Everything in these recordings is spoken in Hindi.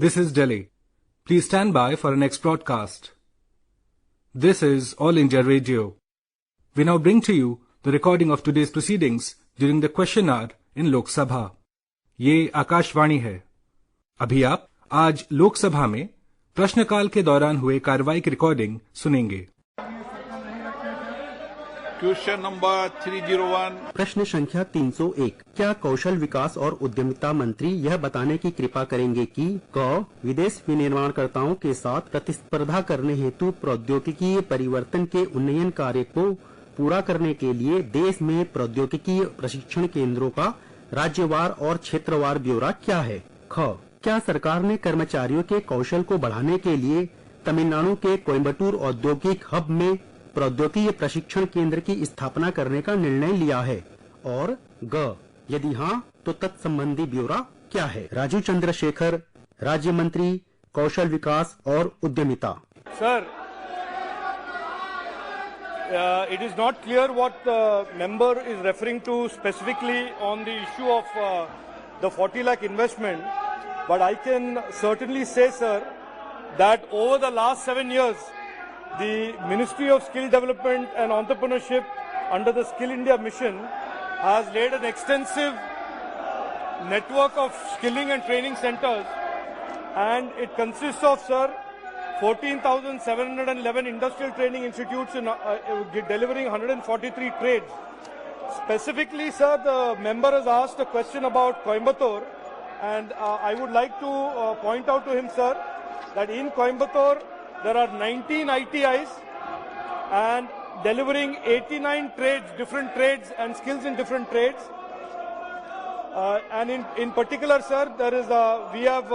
This is Delhi. Please stand by for our next broadcast. This is All India Radio. We now bring to you the recording of today's proceedings during the question hour in Lok Sabha. ये आकाशवाणी है. अभी आप आज लोकसभा में प्रश्नकाल के दौरान हुए कार्रवाई की रिकॉर्डिंग सुनेंगे. Question number 301. प्रश्न संख्या 301. क्या कौशल विकास और उद्यमिता मंत्री यह बताने की कृपा करेंगे कि क विदेश विनिर्माणकर्ताओं के साथ प्रतिस्पर्धा करने हेतु प्रौद्योगिकी परिवर्तन के उन्नयन कार्य को पूरा करने के लिए देश में प्रौद्योगिकी प्रशिक्षण केंद्रों का राज्यवार और क्षेत्रवार ब्यौरा क्या है? ख क्या सरकार ने कर्मचारियों के कौशल को बढ़ाने के लिए तमिलनाडु के कोयम्बटूर औद्योगिक हब में प्रौद्योगिकी प्रशिक्षण केंद्र की स्थापना करने का निर्णय लिया है? और ग यदि हाँ तो तत्संबंधी ब्यौरा क्या है? राजू चंद्रशेखर, राज्य मंत्री कौशल विकास और उद्यमिता. Sir, it is not clear what the member is referring to specifically on the issue of the 40 lakh investment, but I can certainly say, sir, that over the last 7 years, the Ministry of Skill Development and Entrepreneurship under the Skill India mission has laid an extensive network of skilling and training centers, and it consists of, sir, 14,711 industrial training institutes in, delivering 143 trades. Specifically, sir, the member has asked a question about Coimbatore, and I would like to point out to him, sir, that in Coimbatore there are 19 ITIs and delivering 89 trades, different trades and skills in different trades. And in particular, sir, there is we have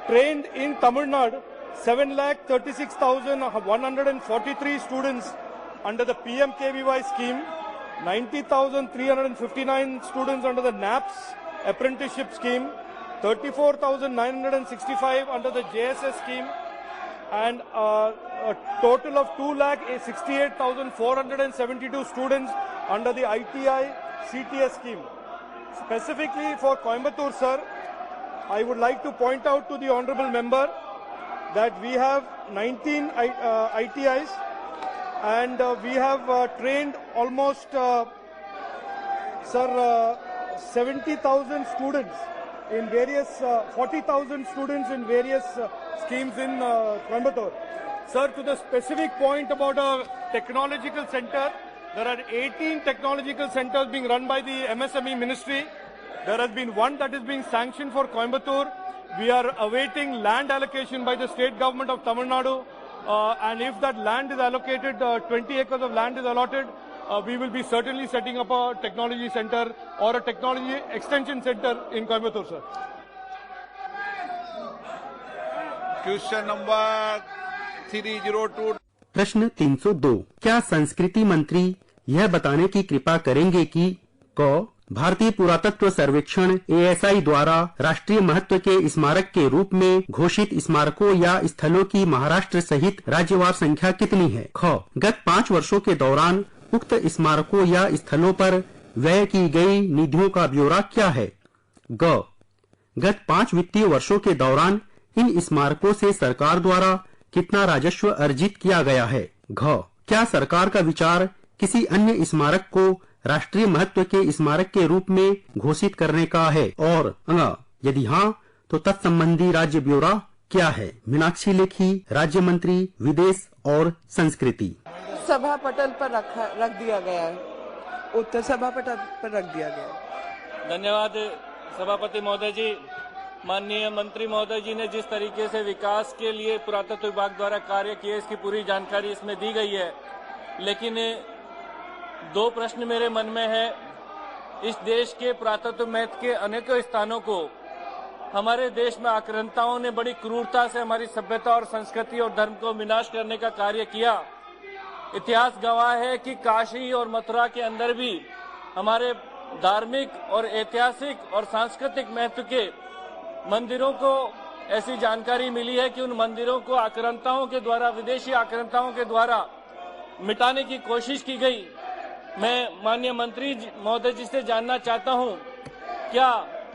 trained in Tamil Nadu 7,36,143 students under the PMKVY scheme, 90,359 students under the NAPS apprenticeship scheme, 34,965 under the JSS scheme, and a total of 2,68,472 students under the ITI CTS scheme. Specifically for Coimbatore, sir, I would like to point out to the honorable member that we have 19 ITIs and we have trained almost 70,000 students in various 40,000 students in various schemes in Coimbatore. Sir, to the specific point about a technological center, there are 18 technological centers being run by the MSME ministry. There has been one that is being sanctioned for Coimbatore. We are awaiting land allocation by the state government of Tamil Nadu, and if that land is allocated, 20 acres of land is allotted, we will be certainly setting up a technology center or a technology extension center in Coimbatore, sir. Question number 302. प्रश्न 302. क्या संस्कृति मंत्री यह बताने की कृपा करेंगे कि क भारतीय पुरातत्व सर्वेक्षण ASI द्वारा राष्ट्रीय महत्व के स्मारक के रूप में घोषित स्मारकों या स्थलों की महाराष्ट्र सहित राज्यवार संख्या कितनी है? ख गत 5 वर्षों के दौरान उक्त स्मारकों या स्थलों पर व्यय की गई निधियों का ब्यौरा क्या है? ग गत 5 वित्तीय वर्षों के दौरान इन स्मारकों से सरकार द्वारा कितना राजस्व अर्जित किया गया है? घ क्या सरकार का विचार किसी अन्य स्मारक को राष्ट्रीय महत्व के स्मारक के रूप में घोषित करने का है? और यदि हाँ तो तत्संबंधी राज्य ब्यौरा क्या है? मीनाक्षी लेखी, राज्य मंत्री विदेश और संस्कृति. सभा पटल पर रख दिया गया है. उत्तर सभा पटल पर रख दिया गया है. धन्यवाद सभापति महोदय जी. माननीय मंत्री महोदय जी ने जिस तरीके से विकास के लिए पुरातत्व विभाग द्वारा कार्य किए, इसकी पूरी जानकारी इसमें दी गई है. लेकिन 2 प्रश्न मेरे मन में है. इस देश के पुरातत्व महत्व के अनेकों स्थानों को हमारे देश में आक्रांताओं ने बड़ी क्रूरता से हमारी सभ्यता और संस्कृति और धर्म को विनाश करने का कार्य किया. इतिहास गवाह है कि काशी और मथुरा के अंदर भी हमारे धार्मिक और ऐतिहासिक और सांस्कृतिक महत्व के मंदिरों को ऐसी जानकारी मिली है कि उन मंदिरों को आक्रांताओं के द्वारा, विदेशी आक्रांताओं के द्वारा मिटाने की कोशिश की गई. मैं माननीय मंत्री महोदय जी से जानना चाहता हूं, क्या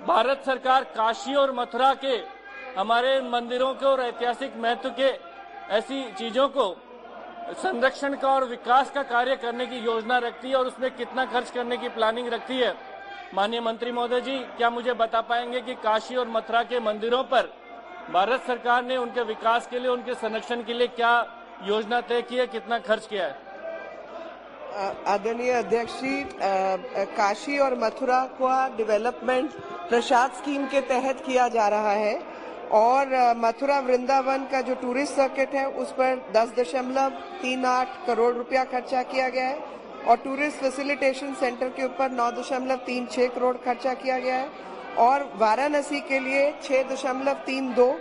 भारत सरकार काशी और मथुरा के हमारे मंदिरों के और ऐतिहासिक महत्व के ऐसी चीजों को संरक्षण का और विकास का कार्य करने की योजना रखती है और उसमें कितना खर्च करने की प्लानिंग रखती है। माननीय मंत्री महोदय जी, क्या मुझे बता पाएंगे कि काशी और मथुरा के मंदिरों पर भारत सरकार ने उनके विकास के लिए, उनके संरक्षण के लिए क्या योजना तय की है, कितना खर्च किया है? आदरणीय अध्यक्ष जी, काशी और मथुरा का डेवलपमेंट प्रसाद स्कीम के तहत किया जा रहा है और मथुरा वृंदावन का जो टूरिस्ट सर्किट है उस पर 10.38 करोड़ रुपया खर्चा किया गया है और टूरिस्ट फैसिलिटेशन सेंटर के ऊपर 9.36 करोड़ खर्चा किया गया है और वाराणसी के लिए 6.32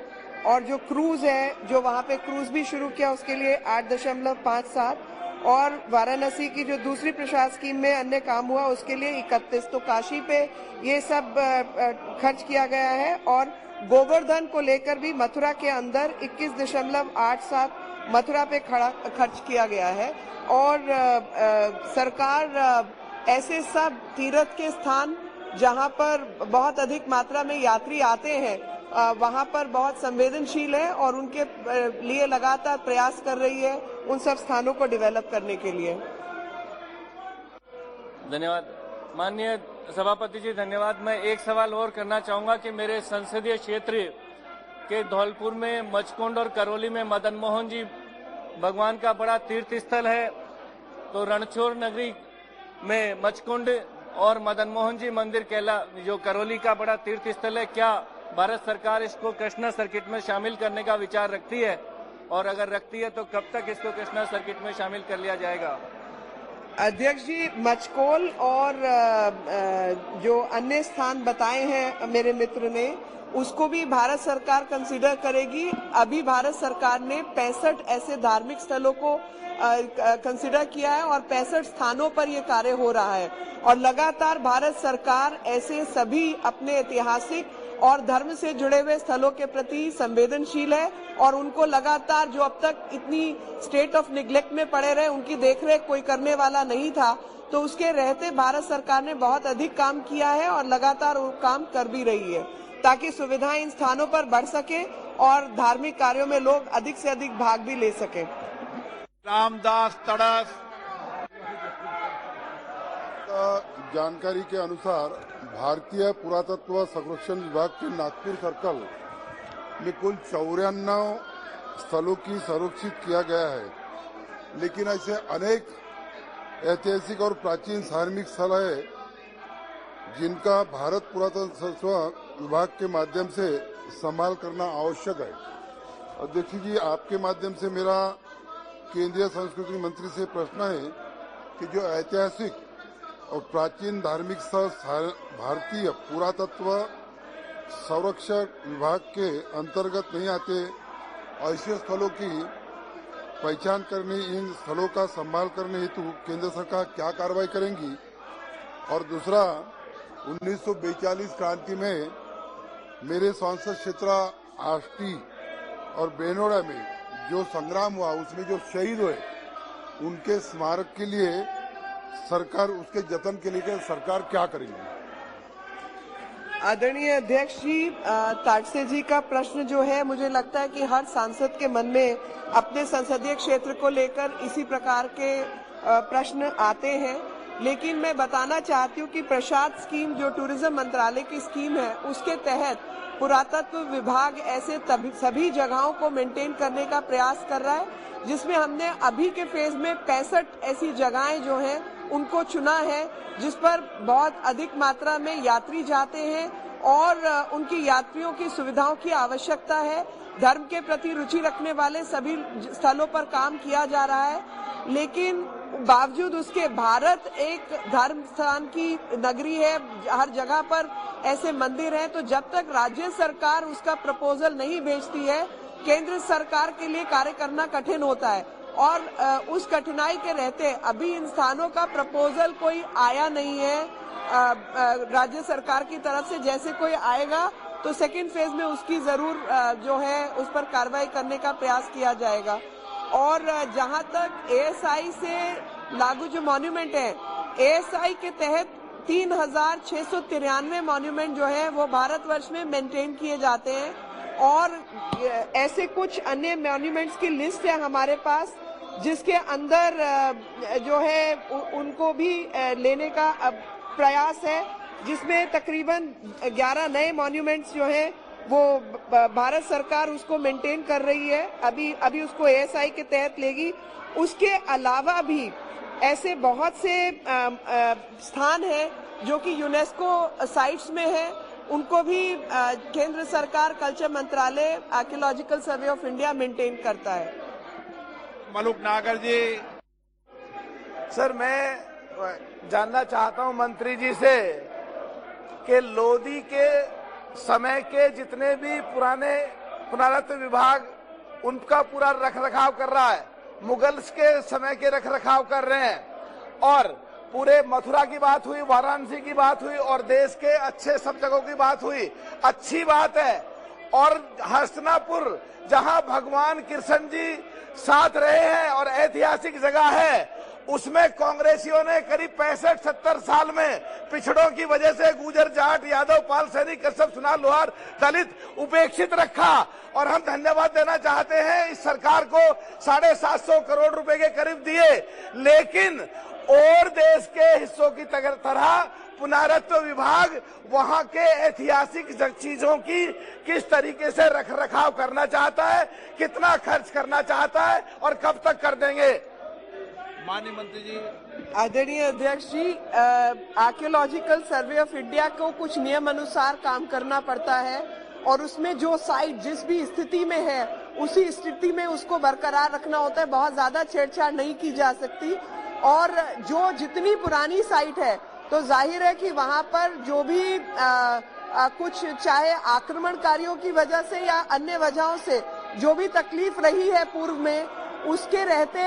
और जो क्रूज है, जो वहाँ पे क्रूज भी शुरू किया, उसके लिए 8.57 और वाराणसी की जो दूसरी प्रसाद स्कीम में अन्य काम हुआ उसके लिए 31। तो काशी पे ये सब खर्च किया गया है और गोवर्धन को लेकर भी मथुरा के अंदर 21.87 मथुरा पे खर्च किया गया है और सरकार ऐसे सब तीर्थ के स्थान जहां पर बहुत अधिक मात्रा में यात्री आते हैं वहां पर बहुत संवेदनशील है और उनके लिए लगातार प्रयास कर रही है उन सब स्थानों को डेवलप करने के लिए। धन्यवाद माननीय सभापति जी, धन्यवाद। मैं एक सवाल और करना चाहूंगा कि मेरे संसदीय क्षेत्र के धौलपुर में मचकुंड और करौली में मदन मोहन जी भगवान का बड़ा तीर्थ स्थल है, तो रणछोड़ नगरी में मचकुंड और मदन मोहन जी मंदिर जो करौली का बड़ा तीर्थ स्थल है, क्या भारत सरकार इसको कृष्णा सर्किट में शामिल करने का विचार रखती है और अगर रखती है तो कब तक इसको कृष्णा सर्किट में शामिल कर लिया जाएगा? अध्यक्ष जी, मचकोल और जो अन्य स्थान बताए हैं मेरे मित्र ने, उसको भी भारत सरकार कंसीडर करेगी। अभी भारत सरकार ने 65 ऐसे धार्मिक स्थलों को कंसीडर किया है और 65 स्थानों पर ये कार्य हो रहा है और लगातार भारत सरकार ऐसे सभी अपने ऐतिहासिक और धर्म से जुड़े हुए स्थलों के प्रति संवेदनशील है और उनको लगातार, जो अब तक इतनी स्टेट ऑफ निग्लेक्ट में पड़े रहे, उनकी देखरेख कोई करने वाला नहीं था, तो उसके रहते भारत सरकार ने बहुत अधिक काम किया है और लगातार वो काम कर भी रही है ताकि सुविधाएं इन स्थानों पर बढ़ सके और धार्मिक कार्यों में लोग अधिक से अधिक भाग भी ले सके। रामदास तड़स। जानकारी के अनुसार भारतीय पुरातत्व संरक्षण विभाग के नागपुर सर्कल में कुल 94 स्थलों की संरक्षित किया गया है, लेकिन ऐसे अनेक ऐतिहासिक और प्राचीन धार्मिक स्थल है जिनका भारत पुरातत्व विभाग के माध्यम से संभाल करना आवश्यक है। अध्यक्ष जी, आपके माध्यम से मेरा केंद्रीय संस्कृति मंत्री से प्रश्न है कि जो ऐतिहासिक और प्राचीन धार्मिक स्थल भारतीय पुरातत्व संरक्षण विभाग के अंतर्गत नहीं आते, ऐसे स्थलों की पहचान करने, इन स्थलों का संभाल करने हेतु केंद्र सरकार क्या कार्रवाई करेंगी? और दूसरा, 1942 क्रांति में मेरे सांसद क्षेत्र आष्टी और बेनोड़ा में जो संग्राम हुआ, उसमें जो शहीद हुए, उनके स्मारक के लिए सरकार, उसके जतन के लिए सरकार क्या करेगी? आदरणीय अध्यक्ष जी, ताड़से जी का प्रश्न जो है, मुझे लगता है कि हर सांसद के मन में अपने संसदीय क्षेत्र को लेकर इसी प्रकार के प्रश्न आते हैं, लेकिन मैं बताना चाहती हूँ कि प्रसाद स्कीम जो टूरिज्म मंत्रालय की स्कीम है, उसके तहत पुरातत्व विभाग ऐसे सभी जगहों को मेंटेन करने का प्रयास कर रहा है, जिसमें हमने अभी के फेज में 65 ऐसी जगहें जो हैं उनको चुना है जिस पर बहुत अधिक मात्रा में यात्री जाते हैं और उनकी यात्रियों की सुविधाओं की आवश्यकता है। धर्म के प्रति रुचि रखने वाले सभी स्थलों पर काम किया जा रहा है, लेकिन बावजूद उसके भारत एक धर्म स्थान की नगरी है, हर जगह पर ऐसे मंदिर हैं, तो जब तक राज्य सरकार उसका प्रपोजल नहीं भेजती है, केंद्र सरकार के लिए कार्य करना कठिन होता है और उस कठिनाई के रहते अभी इन स्थानों का प्रपोजल कोई आया नहीं है राज्य सरकार की तरफ से। जैसे कोई आएगा तो सेकंड फेज में उसकी जरूर जो है उस पर कार्रवाई करने का प्रयास किया जाएगा। और जहां तक एएसआई से लागू जो मॉन्यूमेंट है, एएसआई के तहत 3693 मॉन्यूमेंट जो है वो भारतवर्ष में मेंटेन किए जाते हैं और ऐसे कुछ अन्य मॉन्यूमेंट्स की लिस्ट है हमारे पास, जिसके अंदर जो है उनको भी लेने का प्रयास है, जिसमें तकरीबन 11 नए मॉन्यूमेंट्स जो हैं वो भारत सरकार उसको मेंटेन कर रही है, अभी उसको एएसआई के तहत लेगी। उसके अलावा भी ऐसे बहुत से स्थान हैं जो कि यूनेस्को साइट्स में है, उनको भी केंद्र सरकार कल्चर मंत्रालय archaeological survey of India maintain करता है। मलुक नागर जी। सर, मैं जानना चाहता हूं मंत्री जी से कि लोधी के समय के जितने भी पुराने पुरातत्व विभाग उनका पूरा रखरखाव कर रहा है, मुगल्स के समय के रखरखाव कर रहे हैं, और पूरे मथुरा की बात हुई, वाराणसी की बात हुई और देश के अच्छे सब जगहों की बात हुई, अच्छी बात है। और हस्तिनापुर जहां भगवान कृष्ण जी साथ रहे हैं और ऐतिहासिक जगह है, उसमें कांग्रेसियों ने करीब 65-70 साल में पिछड़ों की वजह से गुजर, जाट, यादव, पाल, सैनिक, कश्यप, सुनार, लोहार, दलित उपेक्षित रखा। और हम धन्यवाद देना चाहते हैं इस सरकार को, 750 करोड़ रुपए के करीब दिए, लेकिन और देश के हिस्सों की तरह पुरातत्व विभाग वहां के ऐतिहासिक चीजों की किस तरीके से रखरखाव करना चाहता है, कितना खर्च करना चाहता है और कब तक कर देंगे? माननीय मंत्री जी। आदरणीय अध्यक्ष जी, आर्कियोलॉजिकल सर्वे ऑफ इंडिया को कुछ नियम अनुसार काम करना पड़ता है और उसमें जो साइट जिस भी स्थिति में है उसी स्थिति में उसको बरकरार रखना होता है, बहुत ज्यादा छेड़छाड़ नहीं की जा सकती। और जो जितनी पुरानी साइट है तो जाहिर है कि वहां पर जो भी कुछ चाहे आक्रमणकारियों की वजह से या अन्य वजहों से जो भी तकलीफ रही है पूर्व में, उसके रहते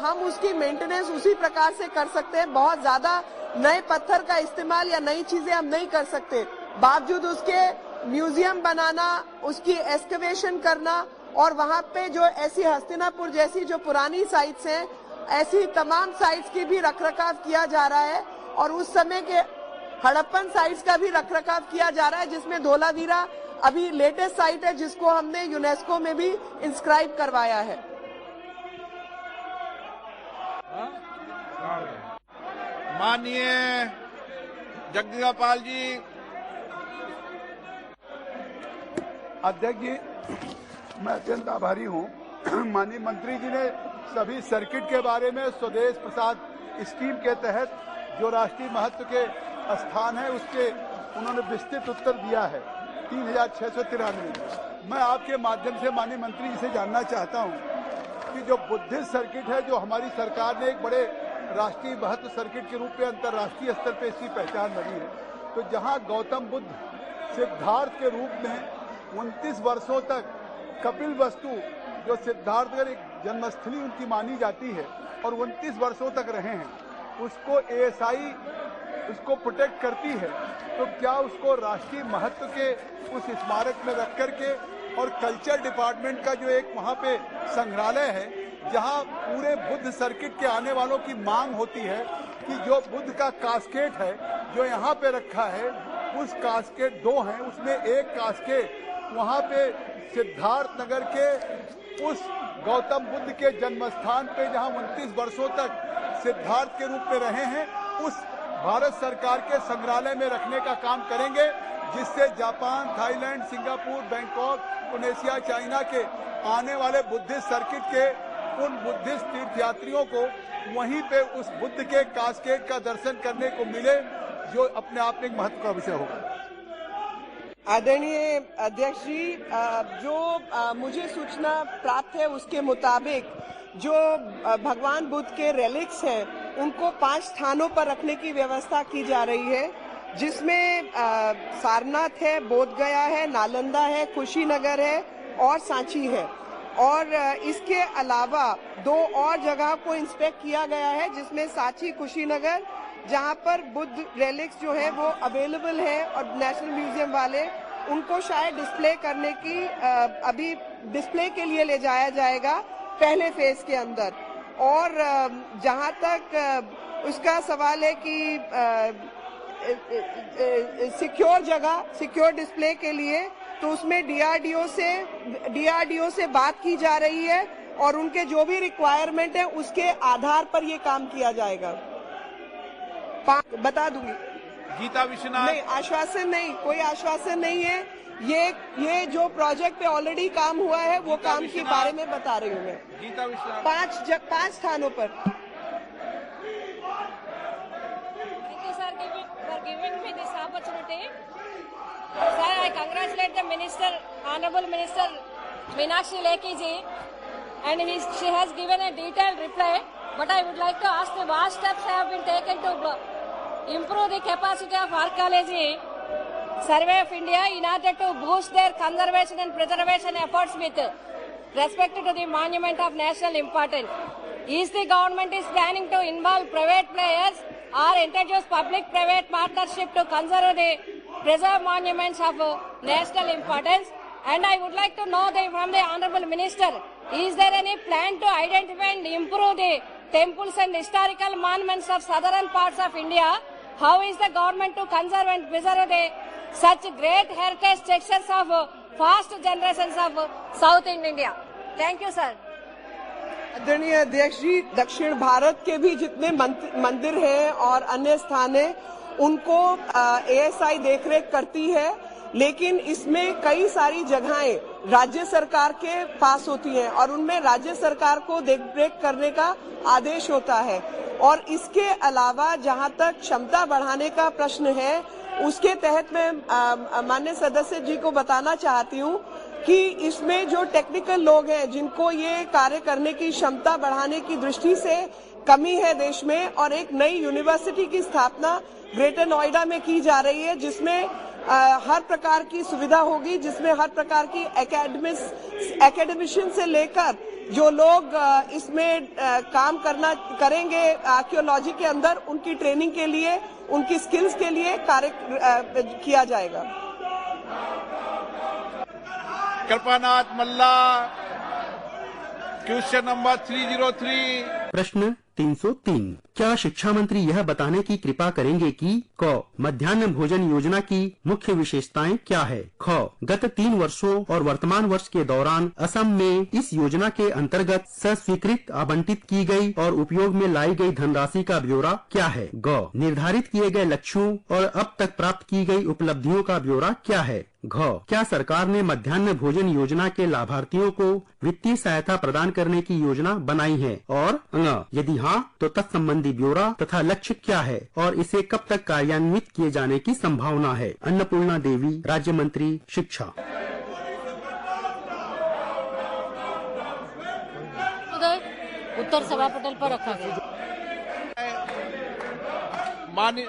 हम उसकी मेंटेनेंस उसी प्रकार से कर सकते हैं। बहुत ज्यादा नए पत्थर का इस्तेमाल या नई चीजें हम नहीं कर सकते, बावजूद उसके म्यूजियम बनाना, उसकी एक्सकवेशन करना और वहां पे जो ऐसी हस्तिनापुर जैसी जो पुरानी साइट्स हैं, ऐसी तमाम साइट्स की भी रखरखाव किया जा रहा है। और उस समय के हड़प्पन साइट्स का भी रखरखाव किया जा रहा है, जिसमें धोलावीरा अभी लेटेस्ट साइट है जिसको हमने यूनेस्को में भी इंस्क्राइब करवाया है। माननीय जगदीश पाल जी। अध्यक्ष जी, मैं अत्यंत आभारी हूँ। माननीय मंत्री जी ने सभी सर्किट के बारे में स्वदेश प्रसाद स्कीम के तहत जो राष्ट्रीय महत्व के स्थान है उसके उन्होंने विस्तृत उत्तर दिया है 3693। मैं आपके माध्यम से माननीय मंत्री जी से जानना चाहता हूं कि जो बुद्धिस्ट सर्किट है, जो हमारी सरकार ने एक बड़े राष्ट्रीय महत्व सर्किट के रूप में अंतर्राष्ट्रीय स्तर पर इसकी पहचान बनी है, तो जहां गौतम बुद्ध सिद्धार्थ के रूप में 29 वर्षों तक कपिल वस्तु जो सिद्धार्थगढ़ एक जन्मस्थली उनकी मानी जाती है और 29 वर्षों तक रहे हैं, उसको एएसआई उसको प्रोटेक्ट करती है, तो क्या उसको राष्ट्रीय महत्व के उस स्मारक में रख करके, और कल्चर डिपार्टमेंट का जो एक वहाँ पे संग्रहालय है जहाँ पूरे बुद्ध सर्किट के आने वालों की मांग होती है कि जो बुद्ध का कास्केट है जो यहाँ पे रखा है, उस कास्केट 2 हैं, उसमें एक कास्केट वहाँ पे सिद्धार्थ नगर के उस गौतम बुद्ध के जन्म स्थान पे जहाँ 29 वर्षों तक सिद्धार्थ के रूप में रहे हैं, उस भारत सरकार के संग्रहालय में रखने का काम करेंगे, जिससे Japan, Thailand, Singapore, Bangkok, Indonesia, China के आने वाले बुद्धिस्ट सर्किट के उन बुद्धिस्ट तीर्थयात्रियों को वहीं पे उस बुद्ध के कास्केट का दर्शन करने को मिले, जो अपने आप में एक महत्व का विषय होगा। आदरणीय अध्यक्ष जी, जो मुझे सूचना प्राप्त है उसके मुताबिक जो भगवान बुद्ध के रेलिक्स हैं उनको 5 स्थानों पर रखने की व्यवस्था की जा रही है, जिसमें सारनाथ है, बोधगया है, नालंदा है, कुशीनगर है और सांची है। और इसके अलावा 2 और जगह को इंस्पेक्ट किया गया है, जिसमें सांची, कुशीनगर, जहां पर बुद्ध रेलिक्स जो है वो अवेलेबल है और नेशनल म्यूजियम वाले उनको शायद डिस्प्ले करने की अभी डिस्प्ले के लिए ले जाया जाएगा पहले फेज के अंदर। और जहां तक उसका सवाल है कि सिक्योर जगह, सिक्योर डिस्प्ले के लिए, तो उसमें डीआरडीओ से बात की जा रही है और उनके जो भी रिक्वायरमेंट है उसके आधार पर ये काम किया जाएगा। बता दूंगी। गीता विश्वनाथ। नहीं, आश्वासन नहीं, कोई आश्वासन नहीं है। ये जो प्रोजेक्ट पे ऑलरेडी काम हुआ है वो काम के बारे में बता रही हूँ मैं। गीता विश्वनाथ। 5 स्थानों पर। Thank you, sir, for giving me this opportunity. Sir, I congratulate the minister, Honorable Minister Meenakshi Lekhi ji, and she has given a detailed reply. But I would like to ask what steps have been taken to improve the capacity of archaeology survey of India in order to boost their conservation and preservation efforts with respect to the monument of national importance. Is the government is planning to involve private players or introduce public-private partnership to conserve the preserve monuments of national importance? And I would like to know from the Honorable Minister, is there any plan to identify and improve the temples and historical monuments of southern parts of India? How is the government to conserve and preserve such great heritage sections of past generations of South in India? Thank you, sir. आदरणीय अध्यक्ष जी, दक्षिण भारत के भी जितने मंदिर हैं और अन्य स्थान हैं उनको एएसआई देखरेख करती है, लेकिन इसमें कई सारी जगहें राज्य सरकार के पास होती हैं और उनमें राज्य सरकार को देखरेख करने का आदेश होता है। और इसके अलावा जहां तक क्षमता बढ़ाने का प्रश्न है, उसके तहत मैं माननीय सदस्य जी को बताना चाहती हूं कि इसमें जो टेक्निकल लोग हैं जिनको ये कार्य करने की क्षमता बढ़ाने की दृष्टि से कमी है देश में, और एक नई यूनिवर्सिटी की स्थापना ग्रेटर नोएडा में की जा रही है जिसमें हर प्रकार की सुविधा होगी, जिसमें हर प्रकार की एकेडमिशियन से लेकर जो लोग इसमें काम करेंगे आर्कियोलॉजी के अंदर, उनकी ट्रेनिंग के लिए, उनकी स्किल्स के लिए कार्य किया जाएगा। कल्पनाथ मल्ला, क्वेश्चन नंबर 303। प्रश्न 303। क्या शिक्षा मंत्री यह बताने की कृपा करेंगे कि क मध्याह्न भोजन योजना की मुख्य विशेषताएं क्या है? ख गत 3 वर्षों और वर्तमान वर्ष के दौरान असम में इस योजना के अंतर्गत स्वीकृत आवंटित की गई और उपयोग में लाई गई धनराशि का ब्यौरा क्या है? ग निर्धारित किए गए लक्ष्यों और अब तक प्राप्त की गई उपलब्धियों का ब्यौरा क्या है? घ क्या सरकार ने मध्याह्न भोजन योजना के लाभार्थियों को वित्तीय सहायता प्रदान करने की योजना बनाई है? और यदि हाँ तो तत्संबंधी ब्यौरा तथा लक्ष्य क्या है और इसे कब तक कार्यान्वित किए जाने की संभावना है? अन्नपूर्णा देवी, राज्य मंत्री शिक्षा। उत्तर सभा पटल पर रखा गया। माननीय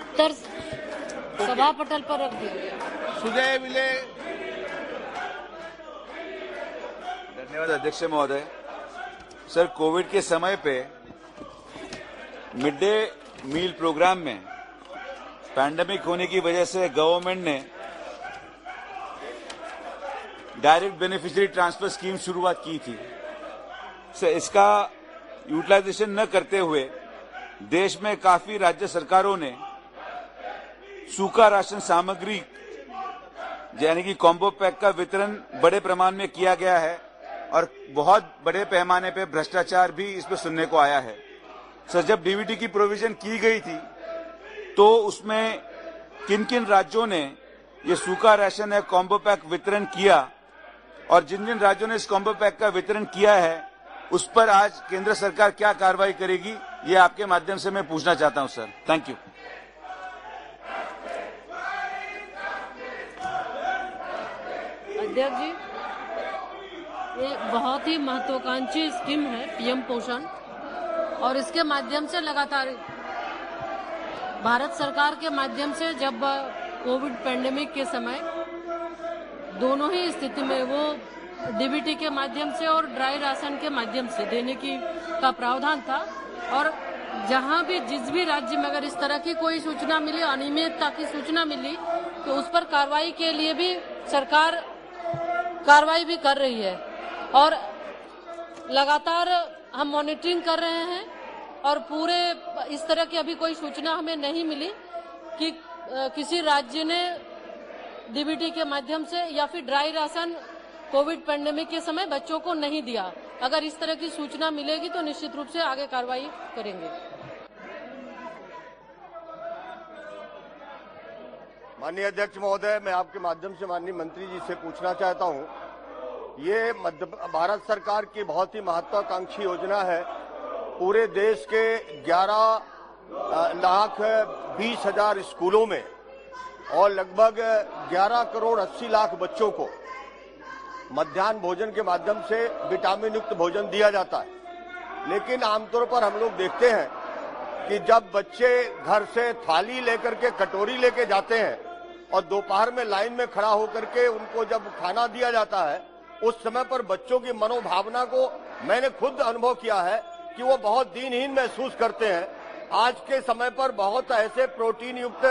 उत्तर सभा पटल पर रख दिया। सुजय विले। धन्यवाद अध्यक्ष महोदय। सर, कोविड के समय पे मिड डे मील प्रोग्राम में पैंडेमिक होने की वजह से गवर्नमेंट ने डायरेक्ट बेनिफिशियरी ट्रांसफर स्कीम शुरुआत की थी। सर, इसका यूटिलाइजेशन न करते हुए देश में काफी राज्य सरकारों ने सूखा राशन सामग्री यानी कि कॉम्बो पैक का वितरण बड़े प्रमाण में किया गया है और बहुत बड़े पैमाने पे भ्रष्टाचार भी इसमें सुनने को आया है। सर, जब डीबीटी की प्रोविजन की गई थी तो उसमें किन किन राज्यों ने ये सूखा राशन या कॉम्बो पैक वितरण किया और जिन जिन राज्यों ने इस कॉम्बो पैक का वितरण किया है उस पर आज केंद्र सरकार क्या कार्रवाई करेगी, ये आपके माध्यम से मैं पूछना चाहता हूं सर। Thank you. अध्यक्ष जी, ये बहुत ही महत्वाकांक्षी स्कीम है पीएम पोषण, और इसके माध्यम से लगातार भारत सरकार के माध्यम से जब कोविड पैंडेमिक के समय दोनों ही स्थिति में वो डीबीटी के माध्यम से और ड्राई राशन के माध्यम से देने का प्रावधान था, और जहां भी जिस भी राज्य में अगर इस तरह की कोई सूचना मिली, अनियमितता की सूचना मिली, तो उस पर कार्रवाई के लिए भी सरकार कार्रवाई भी कर रही है और लगातार हम मॉनिटरिंग कर रहे हैं। और पूरे इस तरह की अभी कोई सूचना हमें नहीं मिली कि किसी राज्य ने डीबीटी के माध्यम से या फिर ड्राई राशन कोविड पैंडेमिक के समय बच्चों को नहीं दिया। अगर इस तरह की सूचना मिलेगी तो निश्चित रूप से आगे कार्रवाई करेंगे। माननीय अध्यक्ष महोदय, मैं आपके माध्यम से माननीय मंत्री जी से पूछना चाहता हूं, ये भारत सरकार की बहुत ही महत्वाकांक्षी योजना है। पूरे देश के 11,20,000 स्कूलों में और लगभग 11 करोड़ 80 लाख बच्चों को मध्याह्न भोजन के माध्यम से विटामिन युक्त भोजन दिया जाता है। लेकिन आमतौर पर हम लोग देखते हैं कि जब बच्चे घर से थाली लेकर के, कटोरी लेके जाते हैं और दोपहर में लाइन में खड़ा होकर के उनको जब खाना दिया जाता है, उस समय पर बच्चों की मनोभावना को मैंने खुद अनुभव किया है कि वो बहुत दीनहीन महसूस करते हैं। आज के समय पर बहुत ऐसे प्रोटीन युक्त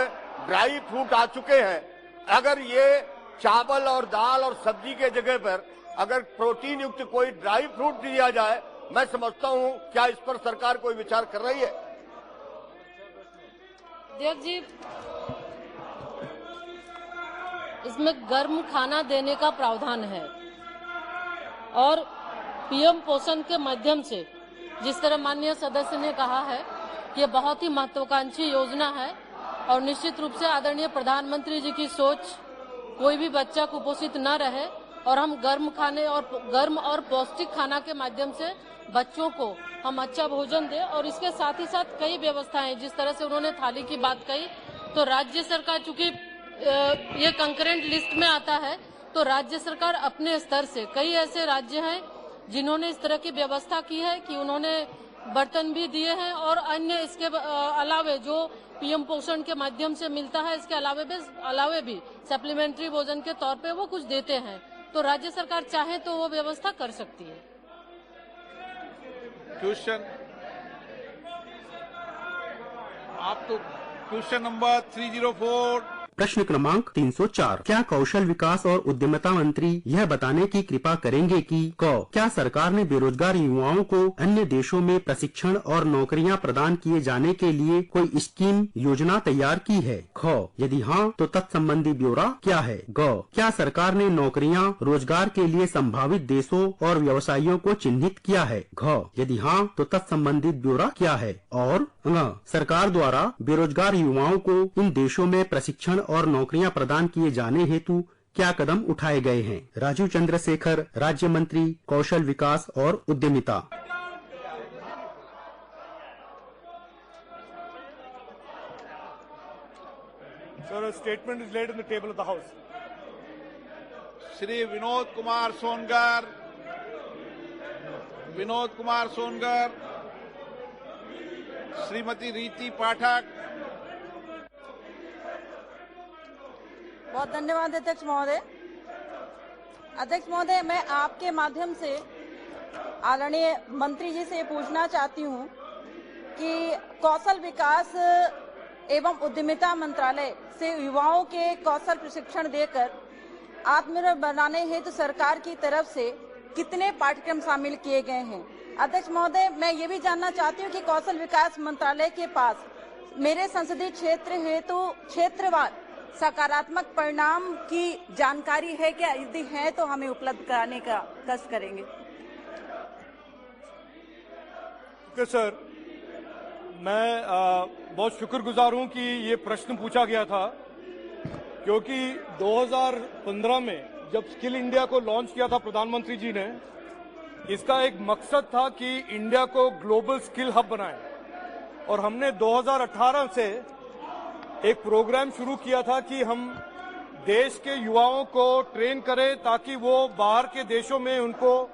ड्राई फ्रूट आ चुके हैं। अगर ये चावल और दाल और सब्जी के जगह पर अगर प्रोटीन युक्त कोई ड्राई फ्रूट दिया जाए, मैं समझता हूं क्या इस पर सरकार कोई विचार कर रही है? अध्यक्ष जी, इसमें गर्म खाना देने का प्रावधान है और पीएम पोषण के माध्यम से, जिस तरह माननीय सदस्य ने कहा है कि बहुत ही महत्वाकांक्षी योजना है और निश्चित रूप से आदरणीय प्रधानमंत्री जी की सोच कोई भी बच्चा कुपोषित न रहे और हम गर्म और पौष्टिक खाना के माध्यम से बच्चों को हम अच्छा भोजन दें। और इसके साथ ही साथ कई व्यवस्थाएं, जिस तरह से उन्होंने थाली की बात कही, तो राज्य सरकार, चूंकि ये कंकरेंट लिस्ट में आता है, तो राज्य सरकार अपने स्तर से, कई ऐसे राज्य हैं जिन्होंने इस तरह की व्यवस्था की है कि उन्होंने बर्तन भी दिए हैं और अन्य इसके अलावे जो पीएम पोषण के माध्यम से मिलता है, इसके अलावे भी सप्लीमेंट्री भोजन के तौर पे वो कुछ देते हैं। तो राज्य सरकार चाहे तो वो व्यवस्था कर सकती है। क्वेश्चन आप तो क्वेश्चन नंबर 304। प्रश्न क्रमांक 304। क्या कौशल विकास और उद्यमिता मंत्री यह बताने की कृपा करेंगे कि क्या सरकार ने बेरोजगार युवाओं को अन्य देशों में प्रशिक्षण और नौकरियां प्रदान किए जाने के लिए कोई स्कीम योजना तैयार की है? यदि हाँ, तो तत्संबंधी ब्यौरा क्या है? क्या सरकार ने नौकरियां रोजगार के लिए संभावित देशों और व्यवसायियों को चिन्हित किया है? यदि हाँ, तो तत्संबंधित ब्यौरा क्या है? और सरकार द्वारा बेरोजगार युवाओं को इन देशों में प्रशिक्षण और नौकरियां प्रदान किए जाने हेतु क्या कदम उठाए गए हैं? राजीव चंद्रशेखर, राज्य मंत्री कौशल विकास और उद्यमिता। Sir, a statement is laid on the table of the House. Shri Vinod Kumar सोनगर, श्रीमती रीति पाठक। बहुत धन्यवाद अध्यक्ष महोदय। अध्यक्ष महोदय, मैं आपके माध्यम से आदरणीय मंत्री जी से पूछना चाहती हूं कि कौशल विकास एवं उद्यमिता मंत्रालय से युवाओं के कौशल प्रशिक्षण देकर आत्मनिर्भर बनाने हेतु सरकार की तरफ से कितने पाठ्यक्रम शामिल किए गए हैं? अध्यक्ष महोदय, मैं ये भी जानना चाहती हूँ कि कौशल विकास मंत्रालय के पास मेरे संसदीय क्षेत्र हेतु क्षेत्रवार सकारात्मक परिणाम की जानकारी है क्या? यदि है तो हमें उपलब्ध कराने का कष्ट करेंगे। सर, मैं बहुत शुक्रगुजार हूं कि ये प्रश्न पूछा गया था, क्योंकि 2015 में जब स्किल इंडिया को लॉन्च किया था प्रधानमंत्री जी ने, इसका एक मकसद था कि इंडिया को ग्लोबल स्किल हब बनाए। और हमने 2018 से एक प्रोग्राम शुरू किया था कि हम देश के युवाओं को ट्रेन करें ताकि वो बाहर के देशों में उनको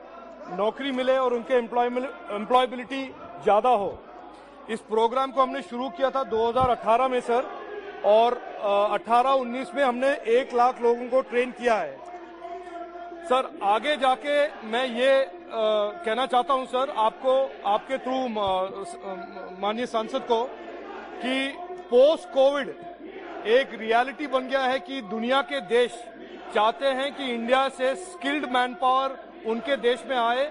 नौकरी मिले और उनके एम्प्लॉयबिलिटी ज्यादा हो। इस प्रोग्राम को हमने शुरू किया था 2018 में सर, और 18-19 में हमने 1 लाख लोगों को ट्रेन किया है। सर, आगे जाके मैं ये कहना चाहता हूं सर, आपको, आपके थ्रू माननीय सांसद को, कि पोस्ट कोविड एक रियलिटी बन गया है कि दुनिया के देश चाहते हैं कि इंडिया से स्किल्ड मैन पावर उनके देश में आए,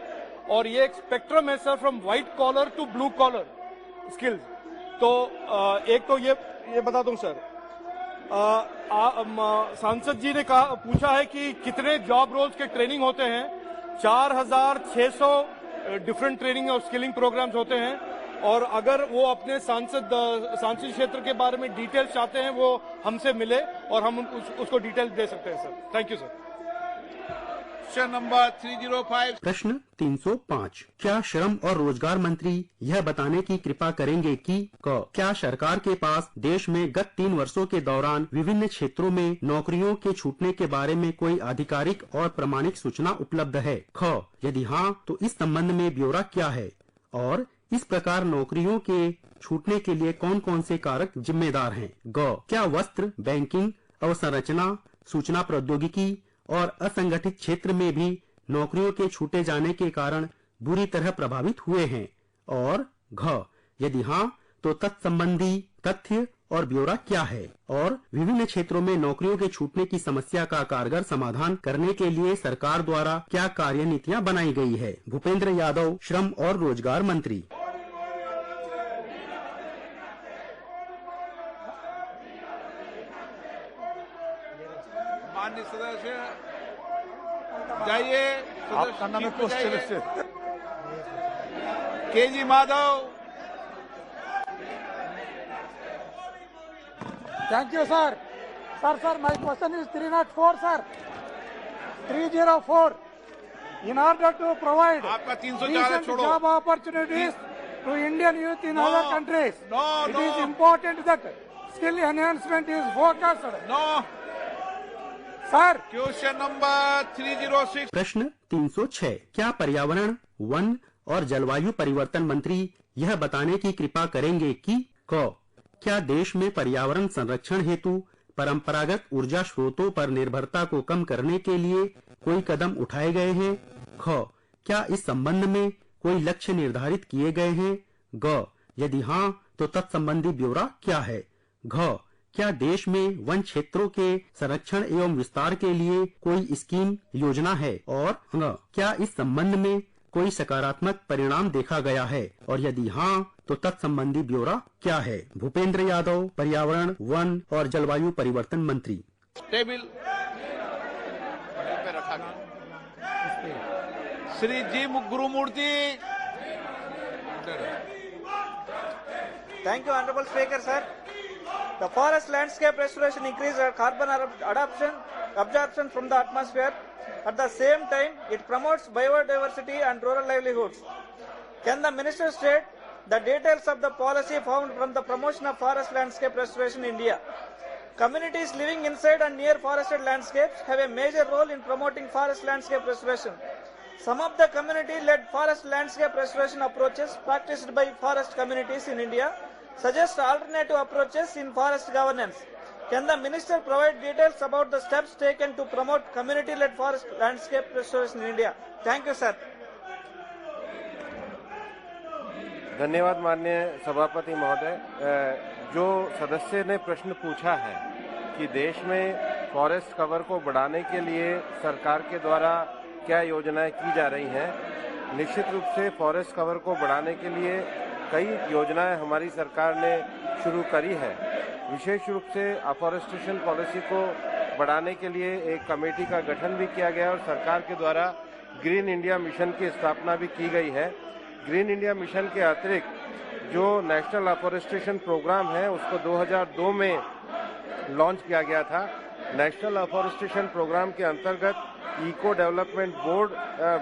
और ये एक स्पेक्ट्रम है sir, from white collar to blue collar skills. तो एक तो ये बता दूं सर, सांसद जी ने पूछा है कि कितने जॉब रोल्स के ट्रेनिंग होते हैं। 4600 डिफरेंट ट्रेनिंग और स्किलिंग प्रोग्राम्स होते हैं, और अगर वो अपने सांसद क्षेत्र के बारे में डिटेल्स चाहते हैं वो हमसे मिले और हम उसको डिटेल्स दे सकते हैं sir. Thank you sir. Question number 305। प्रश्न 305। क्या श्रम और रोजगार मंत्री यह बताने की कृपा करेंगे कि क्या सरकार के पास देश में गत 3 वर्षों के दौरान विभिन्न क्षेत्रों में नौकरियों के छूटने के बारे में कोई आधिकारिक और प्रमाणिक सूचना उपलब्ध है? यदि हाँ तो इस संबंध में ब्यौरा क्या है, और इस प्रकार नौकरियों के छूटने के लिए कौन कौन से कारक जिम्मेदार हैं? क्या वस्त्र, बैंकिंग, अवसंरचना, सूचना प्रौद्योगिकी और असंगठित क्षेत्र में भी नौकरियों के छूटे जाने के कारण बुरी तरह प्रभावित हुए हैं? और यदि हाँ तो तत्संबंधी तथ्य और ब्यौरा क्या है? और विभिन्न क्षेत्रों में नौकरियों के छूटने की समस्या का कारगर समाधान करने के लिए सरकार द्वारा क्या कार्यनीतियां बनाई गई है? भूपेंद्र यादव, श्रम और रोजगार मंत्री। माननीय सदस्य जाइए, आपका नाम question KG Madhav. Thank you, sir. Sir, my question is 304, sir. 304. In order to provide आपका 304 decent job opportunities to Indian youth in other countries, it is important that skill enhancement is focused. No. Sir. Question number 306। प्रश्न 306। क्या पर्यावरण, वन और जलवायु परिवर्तन मंत्री यह बताने की कृपा करेंगे कि क्या देश में पर्यावरण संरक्षण हेतु परंपरागत ऊर्जा स्रोतों पर निर्भरता को कम करने के लिए कोई कदम उठाए गए हैं? क्या इस संबंध में कोई लक्ष्य निर्धारित किए गए हैं? यदि हाँ तो तत्संबंधी ब्यौरा क्या है? क्या देश में वन क्षेत्रों के संरक्षण एवं विस्तार के लिए कोई स्कीम योजना है? और क्या इस संबंध में कोई सकारात्मक परिणाम देखा गया है? और यदि हाँ तो तत्संबंधी ब्यौरा क्या है? भूपेंद्र यादव, पर्यावरण, वन और जलवायु परिवर्तन मंत्री। टेबल पे रखा गया। श्री जी Gurumurthy. Thank you, Honorable Speaker, sir. The forest landscape restoration increases carbon absorption from the atmosphere. At the same time, it promotes biodiversity and rural livelihoods. Can the Minister state the details of the policy found from the promotion of forest landscape restoration in India? Communities living inside and near forested landscapes have a major role in promoting forest landscape restoration. Some of the community-led forest landscape restoration approaches practiced by forest communities in India suggest alternative approaches in forest governance. Can the Minister provide details about the steps taken to promote community-led forest landscape restoration in India? Thank you, sir. धन्यवाद माननीय सभापति महोदय। जो सदस्य ने प्रश्न पूछा है कि देश में फॉरेस्ट कवर को बढ़ाने के लिए सरकार के द्वारा क्या योजनाएं की जा रही हैं, निश्चित रूप से फॉरेस्ट कवर को बढ़ाने के लिए कई योजनाएं हमारी सरकार ने शुरू करी है। विशेष रूप से अफॉरेस्टेशन पॉलिसी को बढ़ाने के लिए एक कमेटी का गठन भी किया गया और सरकार के द्वारा ग्रीन इंडिया मिशन की स्थापना भी की गई है। ग्रीन इंडिया मिशन के अतिरिक्त जो नेशनल अफॉरेस्टेशन प्रोग्राम है उसको 2002 में लॉन्च किया गया था। नेशनल अफॉरेस्टेशन प्रोग्राम के अंतर्गत इको डेवलपमेंट बोर्ड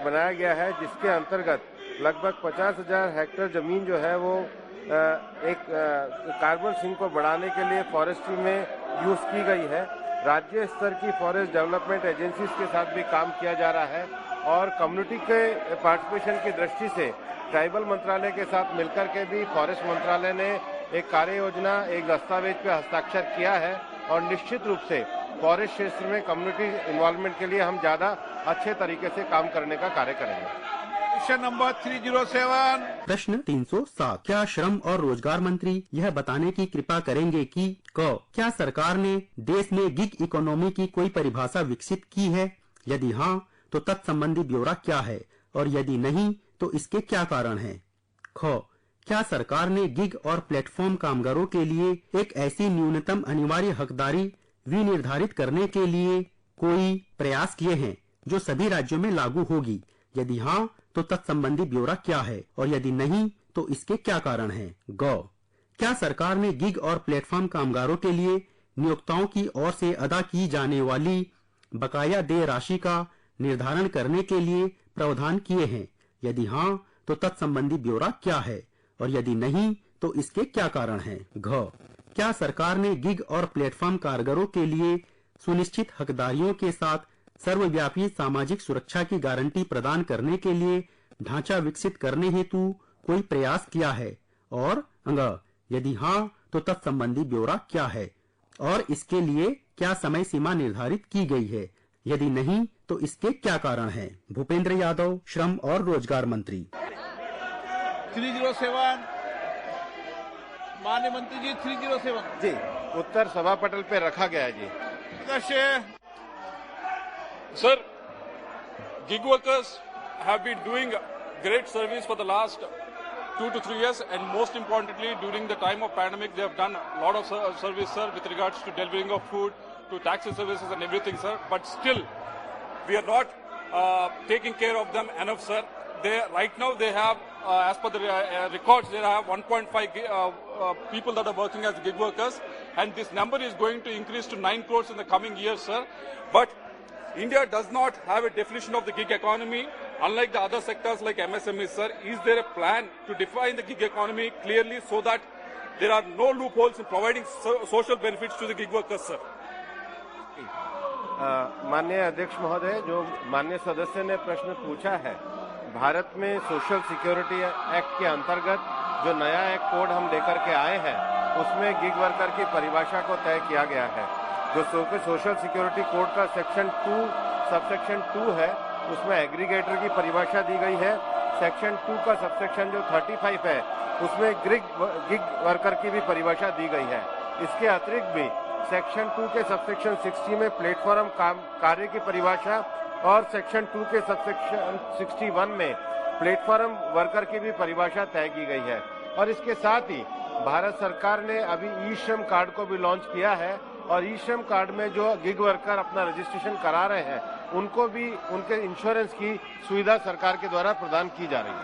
बनाया गया है, जिसके अंतर्गत लगभग 50,000 हेक्टेयर जमीन जो है वो एक कार्बन सिंक को बढ़ाने के लिए फॉरेस्ट्री में यूज की गई है। राज्य स्तर की फॉरेस्ट डेवलपमेंट एजेंसीज के साथ भी काम किया जा रहा है और कम्युनिटी के पार्टिसिपेशन की दृष्टि से ट्राइबल मंत्रालय के साथ मिलकर के भी फॉरेस्ट मंत्रालय ने एक कार्य योजना, एक दस्तावेज पे हस्ताक्षर किया है और निश्चित रूप से फॉरेस्ट क्षेत्र में कम्युनिटी इन्वॉल्वमेंट के लिए हम ज्यादा अच्छे तरीके से काम करने का कार्य करेंगे। Question number 307। प्रश्न 307। क्या श्रम और रोजगार मंत्री यह बताने की कृपा करेंगे कि क्या सरकार ने देश में गिग इकोनॉमी की कोई परिभाषा विकसित की है? यदि हाँ तो तत्संबंधी ब्यौरा क्या है? और यदि नहीं तो इसके क्या कारण हैं? क्या सरकार ने गिग और प्लेटफॉर्म कामगारों के लिए एक ऐसी न्यूनतम अनिवार्य हकदारी विनिर्धारित करने के लिए कोई प्रयास किए हैं जो सभी राज्यों में लागू होगी? यदि हाँ, तो तत्संबंधी ब्यौरा क्या है और यदि नहीं तो इसके क्या कारण हैं? गौ, क्या सरकार ने गिग और प्लेटफॉर्म कामगारों के लिए नियोक्ताओं की ओर से अदा की जाने वाली बकाया देय राशि का निर्धारण करने के लिए प्रावधान किए हैं? यदि हाँ, तो तत्संबंधी ब्यौरा क्या है और यदि नहीं तो इसके क्या कारण हैं? घ, क्या सरकार ने गिग और प्लेटफॉर्म कामगारों के लिए सुनिश्चित हकदारियों के साथ सर्वव्यापी सामाजिक सुरक्षा की गारंटी प्रदान करने के लिए ढांचा विकसित करने हेतु कोई प्रयास किया है? और अंग, यदि हाँ, तो तत्संबंधी ब्यौरा क्या है और इसके लिए क्या समय सीमा निर्धारित की गई है? यदि नहीं तो इसके क्या कारण हैं? भूपेंद्र यादव, श्रम और रोजगार मंत्री। 307 माननीय मंत्री जी 307 जी, उत्तर सभा पटल पे रखा गया है जी। Sir, gig workers have been doing great service for the last 2 to 3 years, and most importantly, during the time of pandemic, they have done a lot of service, sir, with regards to delivering of food, to taxi services and everything, sir. But still, we are not taking care of them enough, sir. Right now, they have, as per the records, they have 1.5 people that are working as gig workers, and this number is going to increase to 9 crores in the coming years, sir. But India does not have a definition of the gig economy, unlike the other sectors like MSMEs, sir. Is there a plan to define the gig economy clearly so that there are no loopholes in providing social benefits to the gig workers, sir? माननीय अध्यक्ष महोदय, जो माननीय सदस्य ने प्रश्न पूछा है, भारत में सोशल सिक्योरिटी एक्ट के अंतर्गत जो नया एक कोड हम लेकर के आए हैं, उसमें गिग वर्कर की परिभाषा को तय किया गया है। जो सोशल सिक्योरिटी कोड का सेक्शन 2 सबसेक्शन 2 है, उसमें एग्रीगेटर की परिभाषा दी गई है। सेक्शन 2 का सबसेक्शन जो 35 है, उसमें गिग वर्कर की भी परिभाषा दी गई है। इसके अतिरिक्त भी सेक्शन 2 के सबसेक्शन 60 में प्लेटफॉर्म कार्य की परिभाषा और सेक्शन 2 के सबसेक्शन 61 में प्लेटफॉर्म वर्कर की भी परिभाषा तय की गई है। और इसके साथ ही भारत सरकार ने अभी ई श्रम कार्ड को भी लॉन्च किया है, और ई श्रम कार्ड में जो गिग वर्कर अपना रजिस्ट्रेशन करा रहे हैं, उनको भी उनके इंश्योरेंस की सुविधा सरकार के द्वारा प्रदान की जा रही है।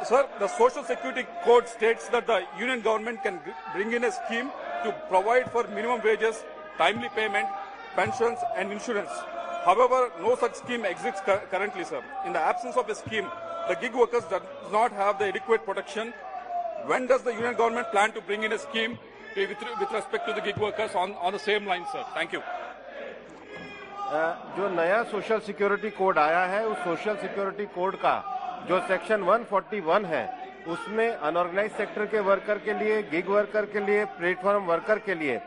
Sir, the Social Security Code states that the Union government can bring in a scheme to provide for minimum wages, timely payment, pensions and insurance. However, no such scheme exists currently, sir. In the absence of a scheme, the gig workers does not have the adequate protection. When does the Union government plan to bring in a scheme with respect to the gig workers on the same line, sir? Thank you. जो नया सोशल सिक्योरिटी कोड आया है, उस सोशल सिक्योरिटी कोड का जो सेक्शन 141 है, उसमें अनऑर्गेनाइज सेक्टर के वर्कर के लिए, गिग वर्कर के लिए, प्लेटफॉर्म वर्कर के लिए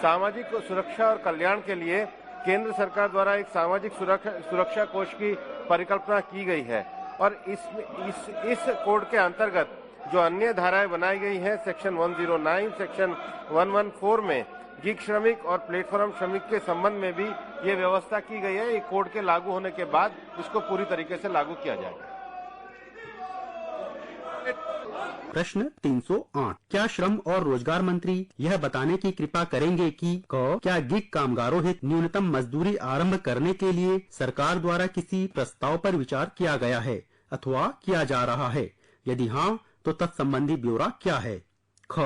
सामाजिक सुरक्षा और कल्याण के लिए केंद्र सरकार द्वारा एक सामाजिक सुरक्षा कोष की परिकल्पना की गई है। और इस कोड के अंतर्गत जो अन्य धाराएं बनाई गई हैं, सेक्शन 109, सेक्शन 114 में गिग श्रमिक और प्लेटफॉर्म श्रमिक के संबंध में भी ये व्यवस्था की गई है। ये कोड के लागू होने के बाद इसको पूरी तरीके से लागू किया जाएगा। प्रश्न 308, क्या श्रम और रोजगार मंत्री यह बताने की कृपा करेंगे कि क्या गिग कामगारों हेतु न्यूनतम मजदूरी आरंभ करने के लिए सरकार द्वारा किसी प्रस्ताव पर विचार किया गया है अथवा किया जा रहा है? यदि हाँ, तो तत्संबंधी ब्यौरा क्या है? ख,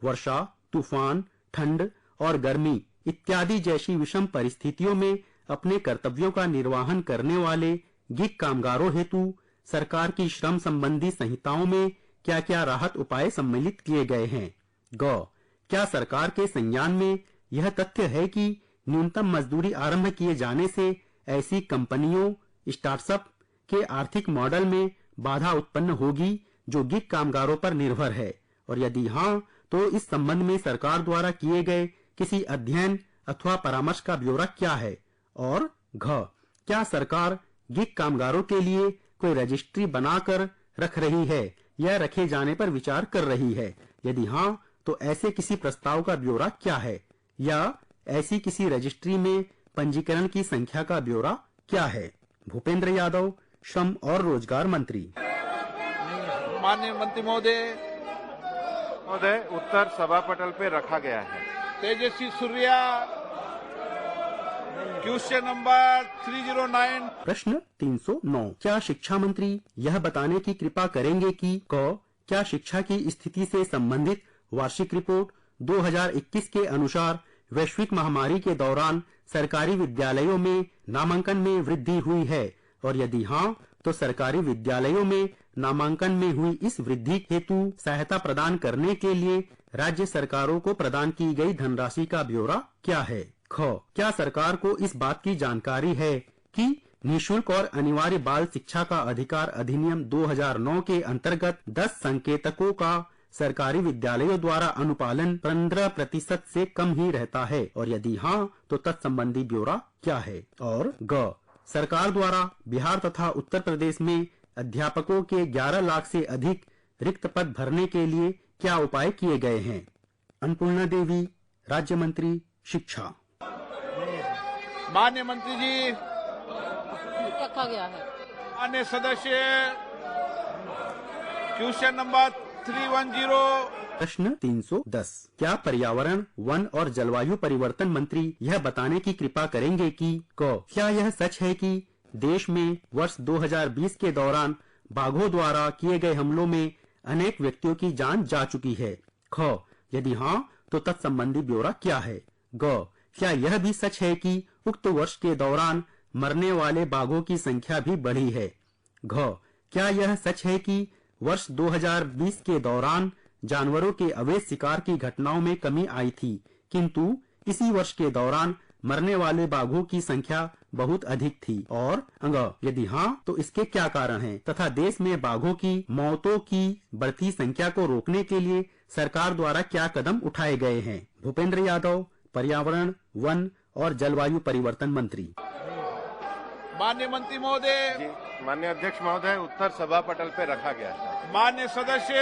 वर्षा, तूफान, ठंड और गर्मी इत्यादि जैसी विषम परिस्थितियों में अपने कर्तव्यों का निर्वहन करने वाले गिग कामगारों हेतु सरकार की श्रम संबंधी संहिताओं में क्या क्या राहत उपाय सम्मिलित किए गए हैं? ग, क्या सरकार के संज्ञान में यह तथ्य है कि न्यूनतम मजदूरी आरंभ किए जाने से ऐसी कंपनियों, स्टार्टअप के आर्थिक मॉडल में बाधा उत्पन्न होगी जो गिग कामगारों पर निर्भर है? और यदि हाँ, तो इस संबंध में सरकार द्वारा किए गए किसी अध्ययन अथवा परामर्श का ब्यौरा क्या है? और घ, क्या सरकार गिग कामगारों के लिए कोई रजिस्ट्री बनाकर रख रही है या रखे जाने पर विचार कर रही है? यदि हाँ, तो ऐसे किसी प्रस्ताव का ब्यौरा क्या है या ऐसी किसी रजिस्ट्री में पंजीकरण की संख्या का ब्यौरा क्या है? भूपेंद्र यादव, श्रम और रोजगार मंत्री। माननीय मंत्री महोदय, महोदय उत्तर सभा पटल पे रखा गया है। Tejasvi Surya, question number 309। प्रश्न 309। क्या शिक्षा मंत्री यह बताने की कृपा करेंगे कि क्या शिक्षा की स्थिति से संबंधित वार्षिक रिपोर्ट 2021 के अनुसार वैश्विक महामारी के दौरान सरकारी विद्यालयों में नामांकन में वृद्धि हुई है, और यदि हाँ तो सरकारी विद्यालयों में नामांकन में हुई इस वृद्धि हेतु सहायता प्रदान करने के लिए राज्य सरकारों को प्रदान की गई धनराशि का ब्यौरा क्या है। क्या सरकार को इस बात की जानकारी है कि निःशुल्क और अनिवार्य बाल शिक्षा का अधिकार अधिनियम 2009 के अंतर्गत 10 संकेतकों का सरकारी विद्यालयों द्वारा अनुपालन 15% से कम ही रहता है, और यदि हाँ तो तत्संबंधी ब्यौरा क्या है। और सरकार द्वारा बिहार तथा उत्तर प्रदेश में अध्यापकों के 11 लाख से अधिक रिक्त पद भरने के लिए क्या उपाय किए गए हैं। अन्नपूर्णा देवी, राज्य मंत्री शिक्षा। माननीय मंत्री जी, रखा गया है। माननीय सदस्य, क्वेश्चन नंबर 310। प्रश्न 310। क्या पर्यावरण, वन और जलवायु परिवर्तन मंत्री यह बताने की कृपा करेंगे कि क्या यह सच है कि देश में वर्ष 2020 के दौरान बाघों द्वारा किए गए हमलों में अनेक व्यक्तियों की जान जा चुकी है। यदि हाँ तो तत्संबंधी ब्यौरा क्या है। क्या यह भी सच है कि उक्त वर्ष के दौरान मरने वाले बाघों की संख्या भी बढ़ी है। क्या यह सच है कि वर्ष 2020 के दौरान जानवरों के अवैध शिकार की घटनाओं में कमी आई थी, किंतु इसी वर्ष के दौरान मरने वाले बाघों की संख्या बहुत अधिक थी, और यदि हाँ तो इसके क्या कारण हैं, तथा देश में बाघों की मौतों की बढ़ती संख्या को रोकने के लिए सरकार द्वारा क्या कदम उठाए गए हैं। भूपेंद्र यादव, पर्यावरण, वन और जलवायु परिवर्तन मंत्री। माननीय मंत्री महोदय। माननीय अध्यक्ष महोदय, उत्तर सभा पटल पे रखा गया है। माननीय सदस्य,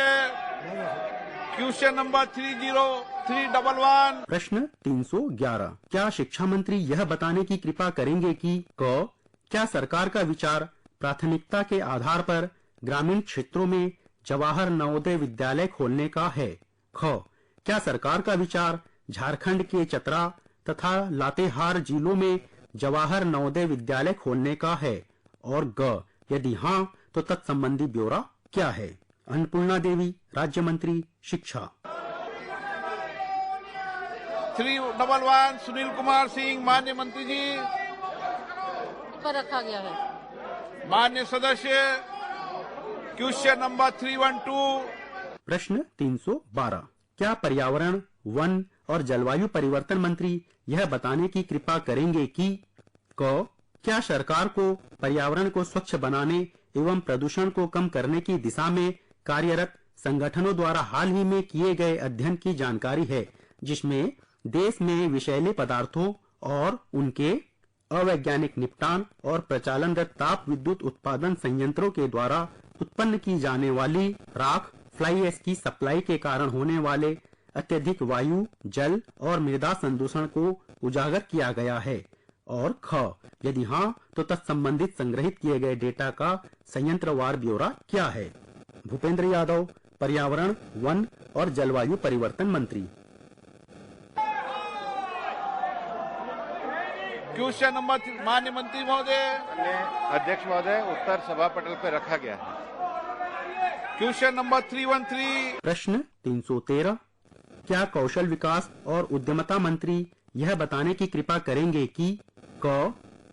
क्वेश्चन नंबर 311। प्रश्न 311। क्या शिक्षा मंत्री यह बताने की कृपा करेंगे कि क्या सरकार का विचार प्राथमिकता के आधार पर ग्रामीण क्षेत्रों में जवाहर नवोदय विद्यालय खोलने का है। क्या सरकार का विचार झारखंड के चतरा तथा लातेहार जिलों में जवाहर नवोदय विद्यालय खोलने का है, और यदि हाँ तो तत्संबंधी ब्यौरा क्या है। अन्नपूर्णा देवी, राज्य मंत्री शिक्षा। 311 सुनील कुमार सिंह, माननीय मंत्री जी। पर रखा गया है। माननीय सदस्य, क्वेश्चन नंबर 312। प्रश्न 312। क्या पर्यावरण, वन और जलवायु परिवर्तन मंत्री यह बताने की कृपा करेंगे कि क्या सरकार को पर्यावरण को स्वच्छ बनाने एवं प्रदूषण को कम करने की दिशा में कार्यरत संगठनों द्वारा हाल ही में किए गए अध्ययन की जानकारी है, जिसमें देश में विषैले पदार्थों और उनके अवैज्ञानिक निपटान और प्रचालनरत ताप विद्युत उत्पादन संयंत्रों के द्वारा उत्पन्न की जाने वाली राख, फ्लाई ऐश की सप्लाई के कारण होने वाले अत्यधिक वायु, जल और मृदा संदूषण को उजागर किया गया है, और यदि हाँ तो तत्संबंधित संग्रहित किए गए डेटा का संयंत्रवार ब्यौरा क्या है। भूपेंद्र यादव, पर्यावरण, वन और जलवायु परिवर्तन मंत्री। क्वेश्चन नंबर, माननीय मंत्री महोदय। अध्यक्ष महोदय, उत्तर सभा पटल पे रखा गया है। Question number 313। प्रश्न 313। क्या कौशल विकास और उद्यमता मंत्री यह बताने की कृपा करेंगे कि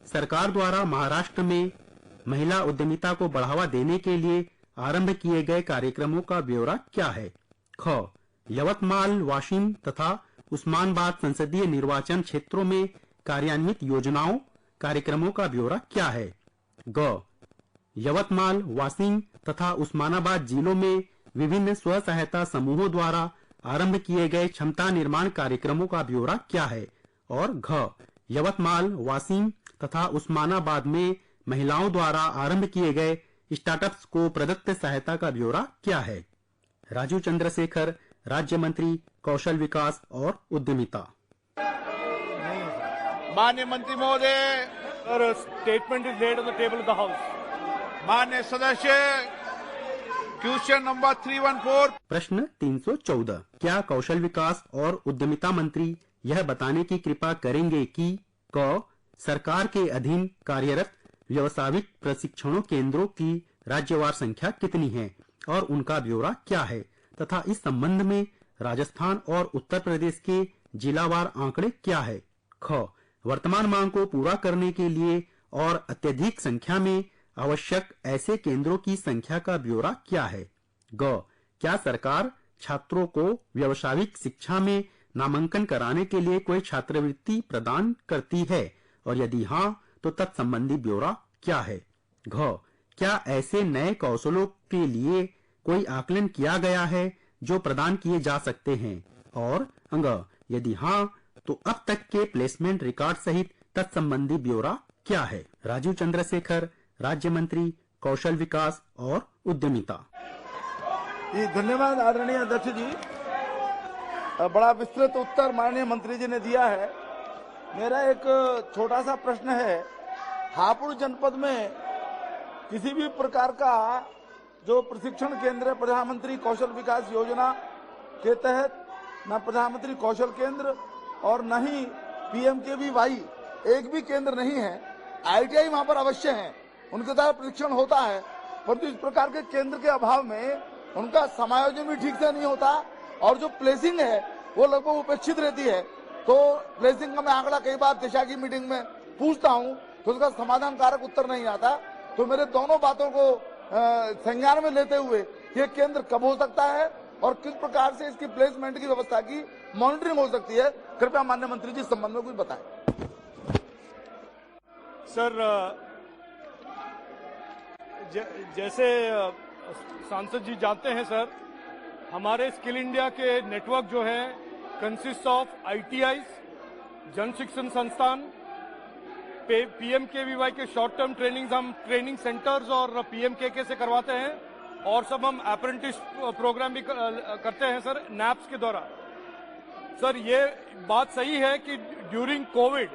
सरकार द्वारा महाराष्ट्र में महिला उद्यमिता को बढ़ावा देने के लिए आरंभ किए गए कार्यक्रमों का ब्यौरा क्या है। यवतमाल, वाशिम तथा उस्मानाबाद संसदीय निर्वाचन क्षेत्रों में कार्यान्वित योजनाओं कार्यक्रमों का ब्यौरा क्या है। यवतमाल, वाशिम तथा उस्मानाबाद जिलों में विभिन्न स्व सहायता समूहों द्वारा आरंभ किए गए क्षमता निर्माण कार्यक्रमों का ब्यौरा क्या है। और यवतमाल, वाशिम तथा उस्मानाबाद में महिलाओं द्वारा आरंभ किए गए स्टार्टअप्स को प्रदत्त सहायता का ब्यौरा क्या है। राजू चंद्रशेखर, राज्य मंत्री कौशल विकास और उद्यमिता। माननीय मंत्री महोदय। Statement is laid on the table of the house. माननीय सदस्य, क्वेश्चन नंबर 314। प्रश्न 314। क्या कौशल विकास और उद्यमिता मंत्री यह बताने की कृपा करेंगे कि क सरकार के अधीन कार्यरत व्यावसायिक प्रशिक्षणों केंद्रों की राज्यवार संख्या कितनी है और उनका ब्यौरा क्या है तथा इस संबंध में राजस्थान और उत्तर प्रदेश के जिलावार आंकड़े क्या है। ख वर्तमान मांग को पूरा करने के लिए और अत्यधिक संख्या में आवश्यक ऐसे केंद्रों की संख्या का ब्यौरा क्या है। ग क्या सरकार छात्रों को व्यावसायिक शिक्षा में नामांकन कराने के लिए कोई छात्रवृत्ति प्रदान करती है और यदि हाँ तो तत्संबंधी ब्यौरा क्या है। घ क्या ऐसे नए कौशलों के लिए कोई आकलन किया गया है जो प्रदान किए जा सकते हैं और अंग यदि हाँ तो अब तक के प्लेसमेंट रिकॉर्ड सहित तत्संबंधी ब्यौरा क्या है। राजीव चंद्रशेखर, राज्य मंत्री कौशल विकास और उद्यमिता। धन्यवाद आदरणीय अध्यक्ष जी, बड़ा विस्तृत उत्तर माननीय मंत्री जी ने दिया है। मेरा एक छोटा सा प्रश्न है, हापुड़ जनपद में किसी भी प्रकार का जो प्रशिक्षण केंद्र है प्रधानमंत्री कौशल विकास योजना के तहत, न प्रधानमंत्री कौशल केंद्र और न ही PMKVY एक भी केंद्र नहीं है। ITI वहां पर अवश्य है, उनके द्वारा प्रशिक्षण होता है, परंतु इस प्रकार के केंद्र के अभाव में उनका समायोजन भी ठीक से नहीं होता और जो प्लेसिंग है वो लगभग उपेक्षित रहती है। तो प्लेसिंग का मैं आंकड़ा कई बार दिशा की मीटिंग में पूछता हूं तो उसका समाधान कारक उत्तर नहीं आता। तो मेरे दोनों बातों को संज्ञान में लेते हुए ये केंद्र कब हो सकता है और किस प्रकार से इसकी प्लेसमेंट की व्यवस्था की मॉनिटरिंग हो सकती है, कृपया माननीय मंत्री जी इस संबंध में कुछ बताएं। सर, जैसे सांसद जी जानते हैं सर, हमारे स्किल इंडिया के नेटवर्क जो है कंसिस्ट ऑफ ITIs, जन शिक्षण संस्थान, PMKVY के शॉर्ट टर्म ट्रेनिंग्स हम ट्रेनिंग सेंटर्स और PMKK से करवाते हैं और सब हम अप्रेंटिस प्रोग्राम भी करते हैं सर NAPS के द्वारा। सर, ये बात सही है कि ड्यूरिंग कोविड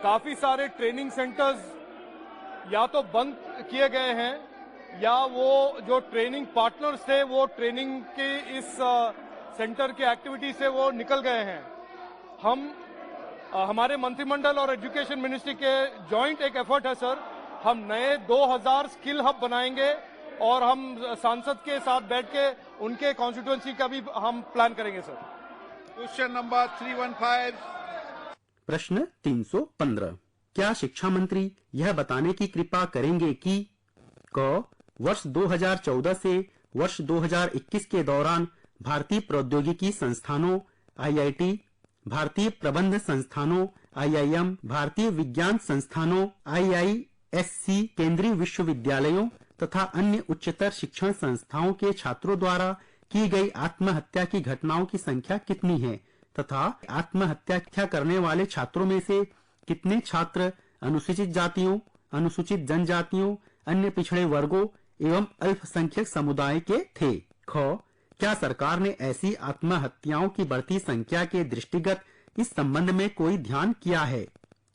काफी सारे ट्रेनिंग सेंटर्स या तो बंद किए गए हैं या वो जो ट्रेनिंग पार्टनर्स थे वो ट्रेनिंग के इस सेंटर के एक्टिविटी से वो निकल गए हैं। हम हमारे मंत्रिमंडल और एजुकेशन मिनिस्ट्री के जॉइंट एक एफर्ट है सर, हम नए 2000 स्किल हब बनाएंगे और हम सांसद के साथ बैठ के उनके कॉन्स्टिट्यूएंसी का भी हम प्लान करेंगे सर। Question number 315। प्रश्न 315। क्या शिक्षा मंत्री यह बताने की कृपा करेंगे कि क वर्ष 2014 से वर्ष 2021 के दौरान भारतीय प्रौद्योगिकी संस्थानों IIT, भारतीय प्रबंध संस्थानों IIM, भारतीय विज्ञान संस्थानों IISc, केंद्रीय विश्वविद्यालयों तथा अन्य उच्चतर शिक्षण संस्थाओं के छात्रों द्वारा की गई आत्महत्या की घटनाओं की संख्या कितनी है तथा आत्महत्या करने वाले छात्रों में से कितने छात्र अनुसूचित जातियों, अनुसूचित जनजातियों, अन्य पिछड़े वर्गों एवं अल्पसंख्यक समुदाय के थे। ख क्या सरकार ने ऐसी आत्महत्याओं की बढ़ती संख्या के दृष्टिगत इस संबंध में कोई ध्यान किया है?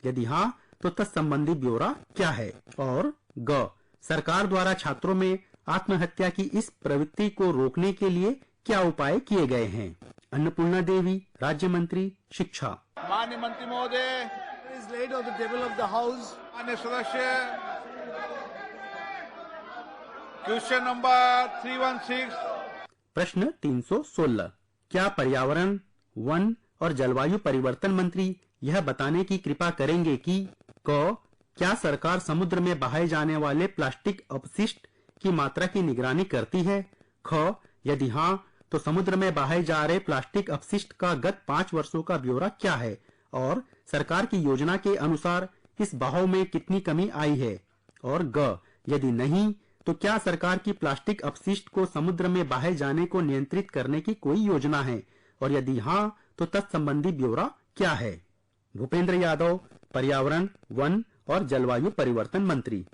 यदि हाँ तो तत्संबंधी ब्यौरा क्या है? और ग सरकार द्वारा छात्रों में आत्महत्या की इस प्रवृत्ति को रोकने के लिए क्या उपाय किए गए हैं? अन्नपूर्णा देवी, राज्य मंत्री शिक्षा। माननीय मंत्री महोदय, is laid on the table of the house. माननीय सदस्य, क्वेश्चन नंबर 316। प्रश्न 316। क्या पर्यावरण, वन और जलवायु परिवर्तन मंत्री यह बताने की कृपा करेंगे कि क क्या सरकार समुद्र में बहाए जाने वाले प्लास्टिक अपशिष्ट की मात्रा की निगरानी करती है? ख यदि हाँ तो समुद्र में बहाए जा रहे प्लास्टिक अपशिष्ट का गत 5 वर्षों का ब्यौरा क्या है और सरकार की योजना के अनुसार इस बहाव में कितनी कमी आई है? और ग यदि नहीं तो क्या सरकार की प्लास्टिक अपशिष्ट को समुद्र में बहाए जाने को नियंत्रित करने की कोई योजना है और यदि हाँ तो तत्संबंधी ब्यौरा क्या है? भूपेंद्र यादव, पर्यावरण, वन और जलवायु परिवर्तन मंत्री।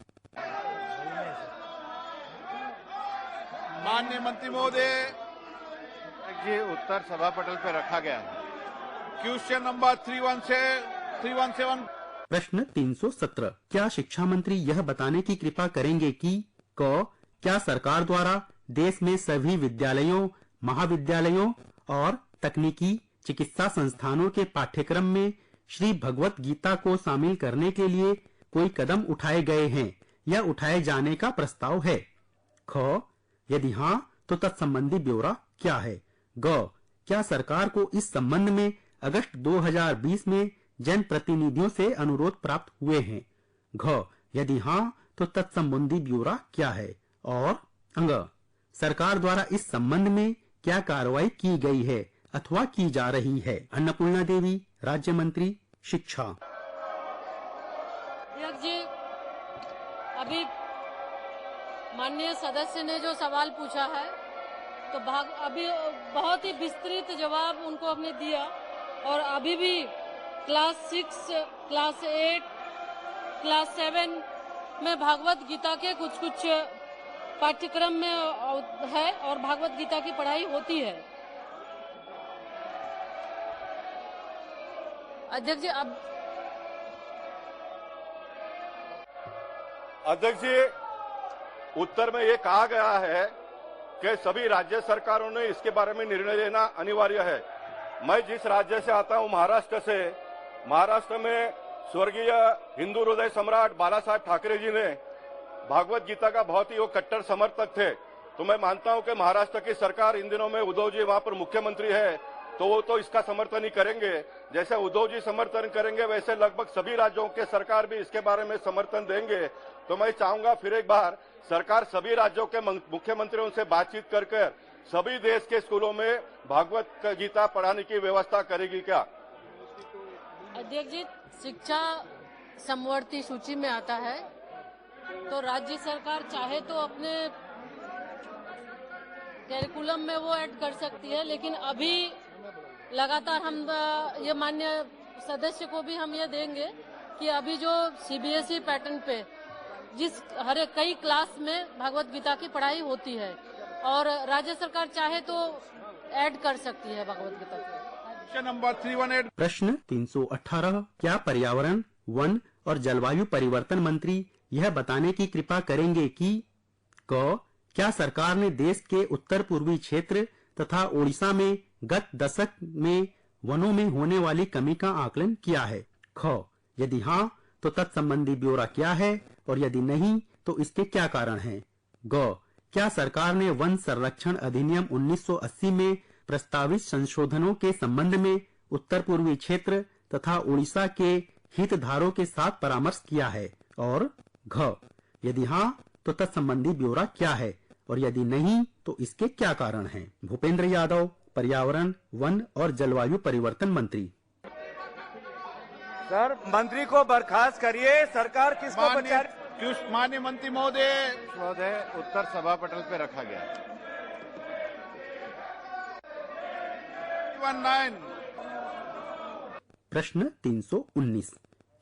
माननीय मंत्री महोदय, ये उत्तर सभा पटल पर रखा गया है। Question number 317। प्रश्न 317। क्या शिक्षा मंत्री यह बताने की कृपा करेंगे कि क क्या सरकार द्वारा देश में सभी विद्यालयों, महाविद्यालयों और तकनीकी चिकित्सा संस्थानों के पाठ्यक्रम में श्री भगवत गीता को शामिल करने के लिए कोई कदम उठाए गए हैं या उठाए जाने का प्रस्ताव है? ख. यदि हाँ तो तत्संबंधी ब्यौरा क्या है? ग. क्या सरकार को इस संबंध में अगस्त 2020 में जन प्रतिनिधियों से अनुरोध प्राप्त हुए हैं? घ. यदि हाँ तो तत्संबंधी ब्यौरा क्या है? और अंग. सरकार द्वारा इस संबंध में क्या कार्रवाई की गई है अथवा की जा रही है? अन्नपूर्णा देवी, राज्य मंत्री शिक्षा। जी, अभी माननीय सदस्य ने जो सवाल पूछा है तो अभी बहुत ही विस्तृत जवाब उनको हमने दिया और अभी भी क्लास 6, क्लास 8, क्लास 7 में भागवत गीता के कुछ पाठ्यक्रम में है और भागवत गीता की पढ़ाई होती है। अध्यक्ष जी, अध्यक्ष जी, उत्तर में ये कहा गया है कि सभी राज्य सरकारों ने इसके बारे में निर्णय लेना अनिवार्य है। मैं जिस राज्य से आता हूं, महाराष्ट्र से, महाराष्ट्र में स्वर्गीय हिंदू हृदय सम्राट बाला साहेब ठाकरे जी ने भागवत गीता का बहुत ही वो कट्टर समर्थक थे। तो मैं मानता हूं कि महाराष्ट्र की सरकार इन दिनों में उद्धव जी वहां पर मुख्यमंत्री है तो वो तो इसका समर्थन ही करेंगे। जैसे उद्धव जी समर्थन करेंगे वैसे लगभग सभी राज्यों के सरकार भी इसके बारे में समर्थन देंगे। तो मैं चाहूंगा फिर एक बार सरकार सभी राज्यों के मुख्यमंत्रियों से बातचीत कर सभी देश के स्कूलों में भागवत गीता पढ़ाने की व्यवस्था करेगी क्या? अध्यक्ष जी, शिक्षा समवर्ती सूची में आता है तो राज्य सरकार चाहे तो अपने कैरिकुलम में वो ऐड कर सकती है, लेकिन अभी लगातार हम ये माननीय सदस्य को भी हम ये देंगे कि अभी जो सीबीएसई पैटर्न पे जिस हर कई क्लास में भगवत गीता की पढ़ाई होती है और राज्य सरकार चाहे तो ऐड कर सकती है भगवत गीता को। नंबर 318 प्रश्न 318 क्या पर्यावरण, वन और जलवायु परिवर्तन मंत्री यह बताने की कृपा करेंगे कि क क्या सरकार ने देश के उत्तर पूर्वी क्षेत्र तथा ओडिशा में गत दशक में वनों में होने वाली कमी का आकलन किया है? ख. यदि हाँ तो तत्संबंधी ब्यौरा क्या है और यदि नहीं तो इसके क्या कारण हैं? ग. क्या सरकार ने वन संरक्षण अधिनियम 1980 में प्रस्तावित संशोधनों के संबंध में उत्तर पूर्वी क्षेत्र तथा ओडिशा के हितधारकों के साथ परामर्श किया है? और घ. यदि हाँ तो तत्संबंधी ब्यौरा क्या है और यदि नहीं तो इसके क्या कारण हैं? भूपेंद्र यादव, पर्यावरण, वन और जलवायु परिवर्तन मंत्री। सर, मंत्री को बर्खास्त करिए। सरकार किसको बचा? माननीय मंत्री महोदय, उत्तर सभा पटल पे रखा गया। 19 प्रश्न 319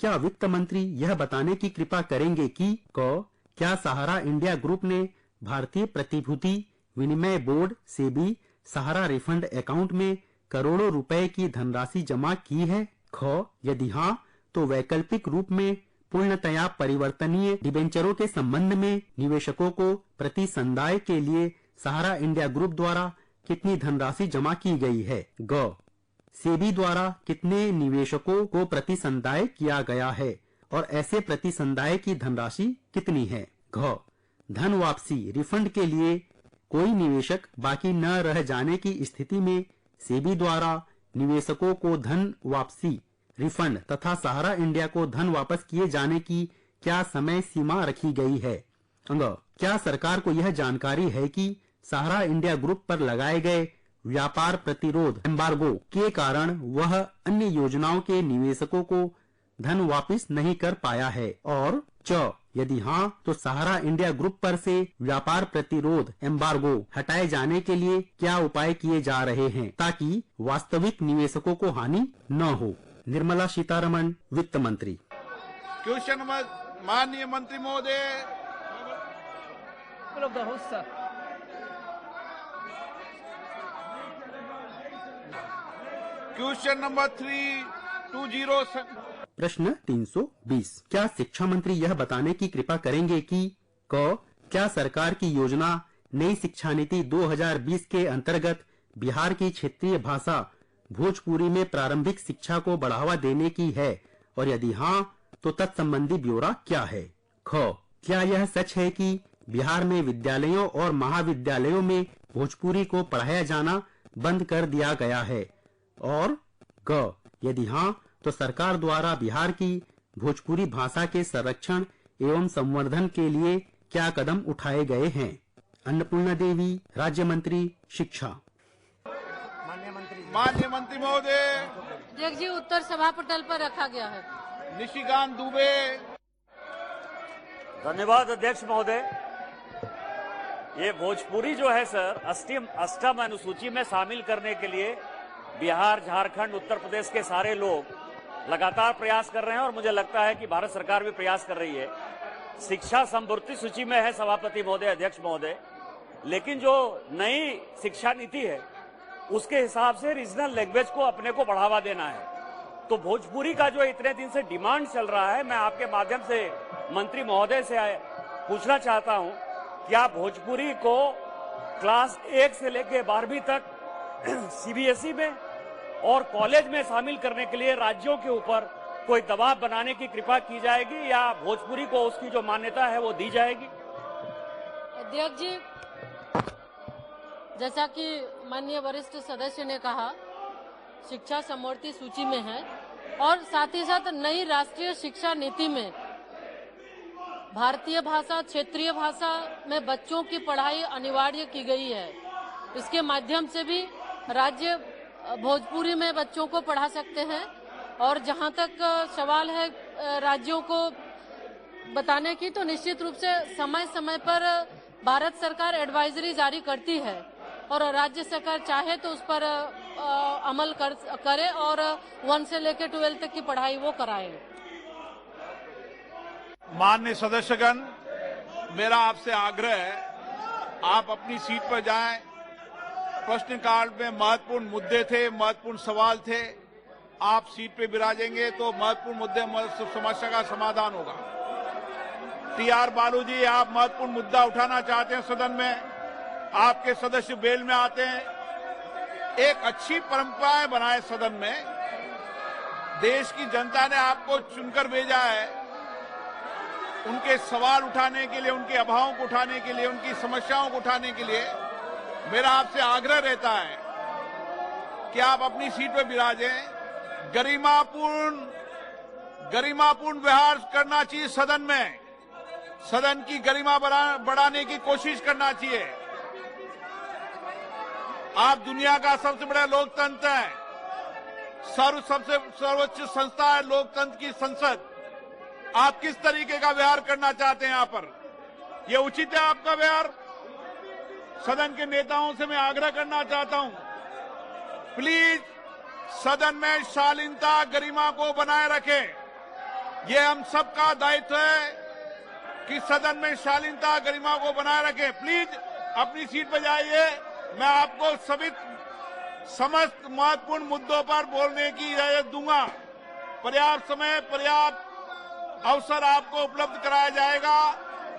क्या वित्त मंत्री यह बताने की कृपा करेंगे कि क क्या सहारा इंडिया ग्रुप ने भारतीय प्रतिभूति विनिमय बोर्ड सेबी सहारा रिफंड अकाउंट में करोड़ों रुपए की धनराशि जमा की है? ख. यदि हाँ तो वैकल्पिक रूप में पूर्णतया परिवर्तनीय डिबेंचरों के संबंध में निवेशकों को प्रति संदाय के लिए सहारा इंडिया ग्रुप द्वारा कितनी धनराशि जमा की गई है? ग. सेबी द्वारा कितने निवेशकों को प्रति संदाय किया गया है और ऐसे प्रति संदाय की धनराशि कितनी है? घ. धन वापसी रिफंड के लिए कोई निवेशक बाकी न रह जाने की स्थिति में सेबी द्वारा निवेशकों को धन वापसी रिफंड तथा सहारा इंडिया को धन वापस किए जाने की क्या समय सीमा रखी गई है? अंग. क्या सरकार को यह जानकारी है कि सहारा इंडिया ग्रुप पर लगाए गए व्यापार प्रतिरोध एम्बार्गो के कारण वह अन्य योजनाओं के निवेशकों को धन वापस नहीं कर पाया है? और च. यदि हाँ तो सहारा इंडिया ग्रुप पर से व्यापार प्रतिरोध एम्बार्गो हटाए जाने के लिए क्या उपाय किए जा रहे हैं ताकि वास्तविक निवेशकों को हानि न हो? निर्मला सीतारमण, वित्त मंत्री। क्वेश्चन नंबर माननीय मंत्री महोदय। क्वेश्चन नंबर 320 प्रश्न 320 क्या शिक्षा मंत्री यह बताने की कृपा करेंगे कि क क्या सरकार की योजना नई शिक्षा नीति 2020 के अंतर्गत बिहार की क्षेत्रीय भाषा भोजपुरी में प्रारंभिक शिक्षा को बढ़ावा देने की है, और यदि हाँ तो तत्संबंधी ब्यौरा क्या है? ख, क्या यह सच है कि बिहार में विद्यालयों और महाविद्यालयों में भोजपुरी को पढ़ाया जाना बंद कर दिया गया है? और ग, यदि हाँ तो सरकार द्वारा बिहार की भोजपुरी भाषा के संरक्षण एवं संवर्धन के लिए क्या कदम उठाए गए हैं? अन्नपूर्णा देवी, राज्य मंत्री शिक्षा। माननीय मंत्री महोदय। अध्यक्ष जी, उत्तर सभा पटल पर रखा गया है। निशिकांत दुबे। धन्यवाद अध्यक्ष महोदय। ये भोजपुरी जो है सर, अष्टम अनुसूची में शामिल करने के लिए बिहार, झारखंड, उत्तर प्रदेश के सारे लोग लगातार प्रयास कर रहे हैं और मुझे लगता है कि भारत सरकार भी प्रयास कर रही है। शिक्षा समवर्ती सूची में है सभापति महोदय, अध्यक्ष महोदय, लेकिन जो नई शिक्षा नीति है उसके हिसाब से रीजनल लैंग्वेज को अपने को बढ़ावा देना है। तो भोजपुरी का जो इतने दिन से डिमांड चल रहा है, मैं आपके माध्यम से मंत्री महोदय से पूछना चाहता हूं, क्या भोजपुरी को क्लास 1 से लेकर 12वीं तक सीबीएसई में और कॉलेज में शामिल करने के लिए राज्यों के ऊपर कोई दबाव बनाने की कृपा की जाएगी या भोजपुरी को उसकी जो मान्यता है वो दी जाएगी? अध्यक्ष जी, जैसा कि माननीय वरिष्ठ सदस्य ने कहा, शिक्षा समवर्ती सूची में है और साथ ही साथ नई राष्ट्रीय शिक्षा नीति में भारतीय भाषा, क्षेत्रीय भाषा में बच्चों की पढ़ाई अनिवार्य की गई है। इसके माध्यम से भी राज्य भोजपुरी में बच्चों को पढ़ा सकते हैं। और जहां तक सवाल है राज्यों को बताने की, तो निश्चित रूप से समय समय पर भारत सरकार एडवाइजरी जारी करती है और राज्य सरकार चाहे तो उस पर अमल करे और 1 से लेकर 12 तक की पढ़ाई वो कराए। माननीय सदस्यगण, मेरा आपसे आग्रह है, आप अपनी सीट पर जाएं। प्रश्नकाल में महत्वपूर्ण मुद्दे थे, महत्वपूर्ण सवाल थे। आप सीट पे विराजेंगे तो महत्वपूर्ण मुद्दे, समस्या का समाधान होगा। टीआर बालू जी, आप महत्वपूर्ण मुद्दा उठाना चाहते हैं सदन में, आपके सदस्य बेल में आते हैं। एक अच्छी परंपराएं बनाए सदन में। देश की जनता ने आपको चुनकर भेजा है उनके सवाल उठाने के लिए, उनके अभावों को उठाने के लिए, उनकी समस्याओं को उठाने के लिए। मेरा आपसे आग्रह रहता है कि आप अपनी सीट पर विराजें। गरिमापूर्ण व्यवहार करना चाहिए सदन में। सदन की गरिमा बढ़ाने की कोशिश करना चाहिए। आप दुनिया का सबसे बड़ा लोकतंत्र है, सबसे सर्वोच्च संस्था है लोकतंत्र की संसद। आप किस तरीके का व्यवहार करना चाहते हैं यहाँ पर? ये उचित है आपका व्यवहार? सदन के नेताओं से मैं आग्रह करना चाहता हूं, प्लीज सदन में शालीनता, गरिमा को बनाए रखें। ये हम सबका दायित्व है कि सदन में शालीनता, गरिमा को बनाए रखें। प्लीज अपनी सीट पर जाइए। मैं आपको सभी समस्त महत्वपूर्ण मुद्दों पर बोलने की इजाजत दूंगा। पर्याप्त समय, पर्याप्त अवसर आपको उपलब्ध कराया जाएगा।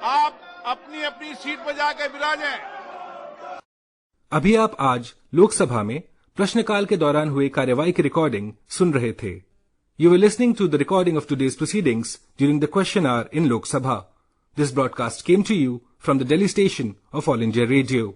आप अपनी अपनी सीट पर जाकर विराजें। अभी आप आज लोकसभा में प्रश्नकाल के दौरान हुई कार्यवाही की रिकॉर्डिंग सुन रहे थे। You were listening to the recording of today's proceedings during the question hour in Lok Sabha. This broadcast came to you from the Delhi station of All India Radio.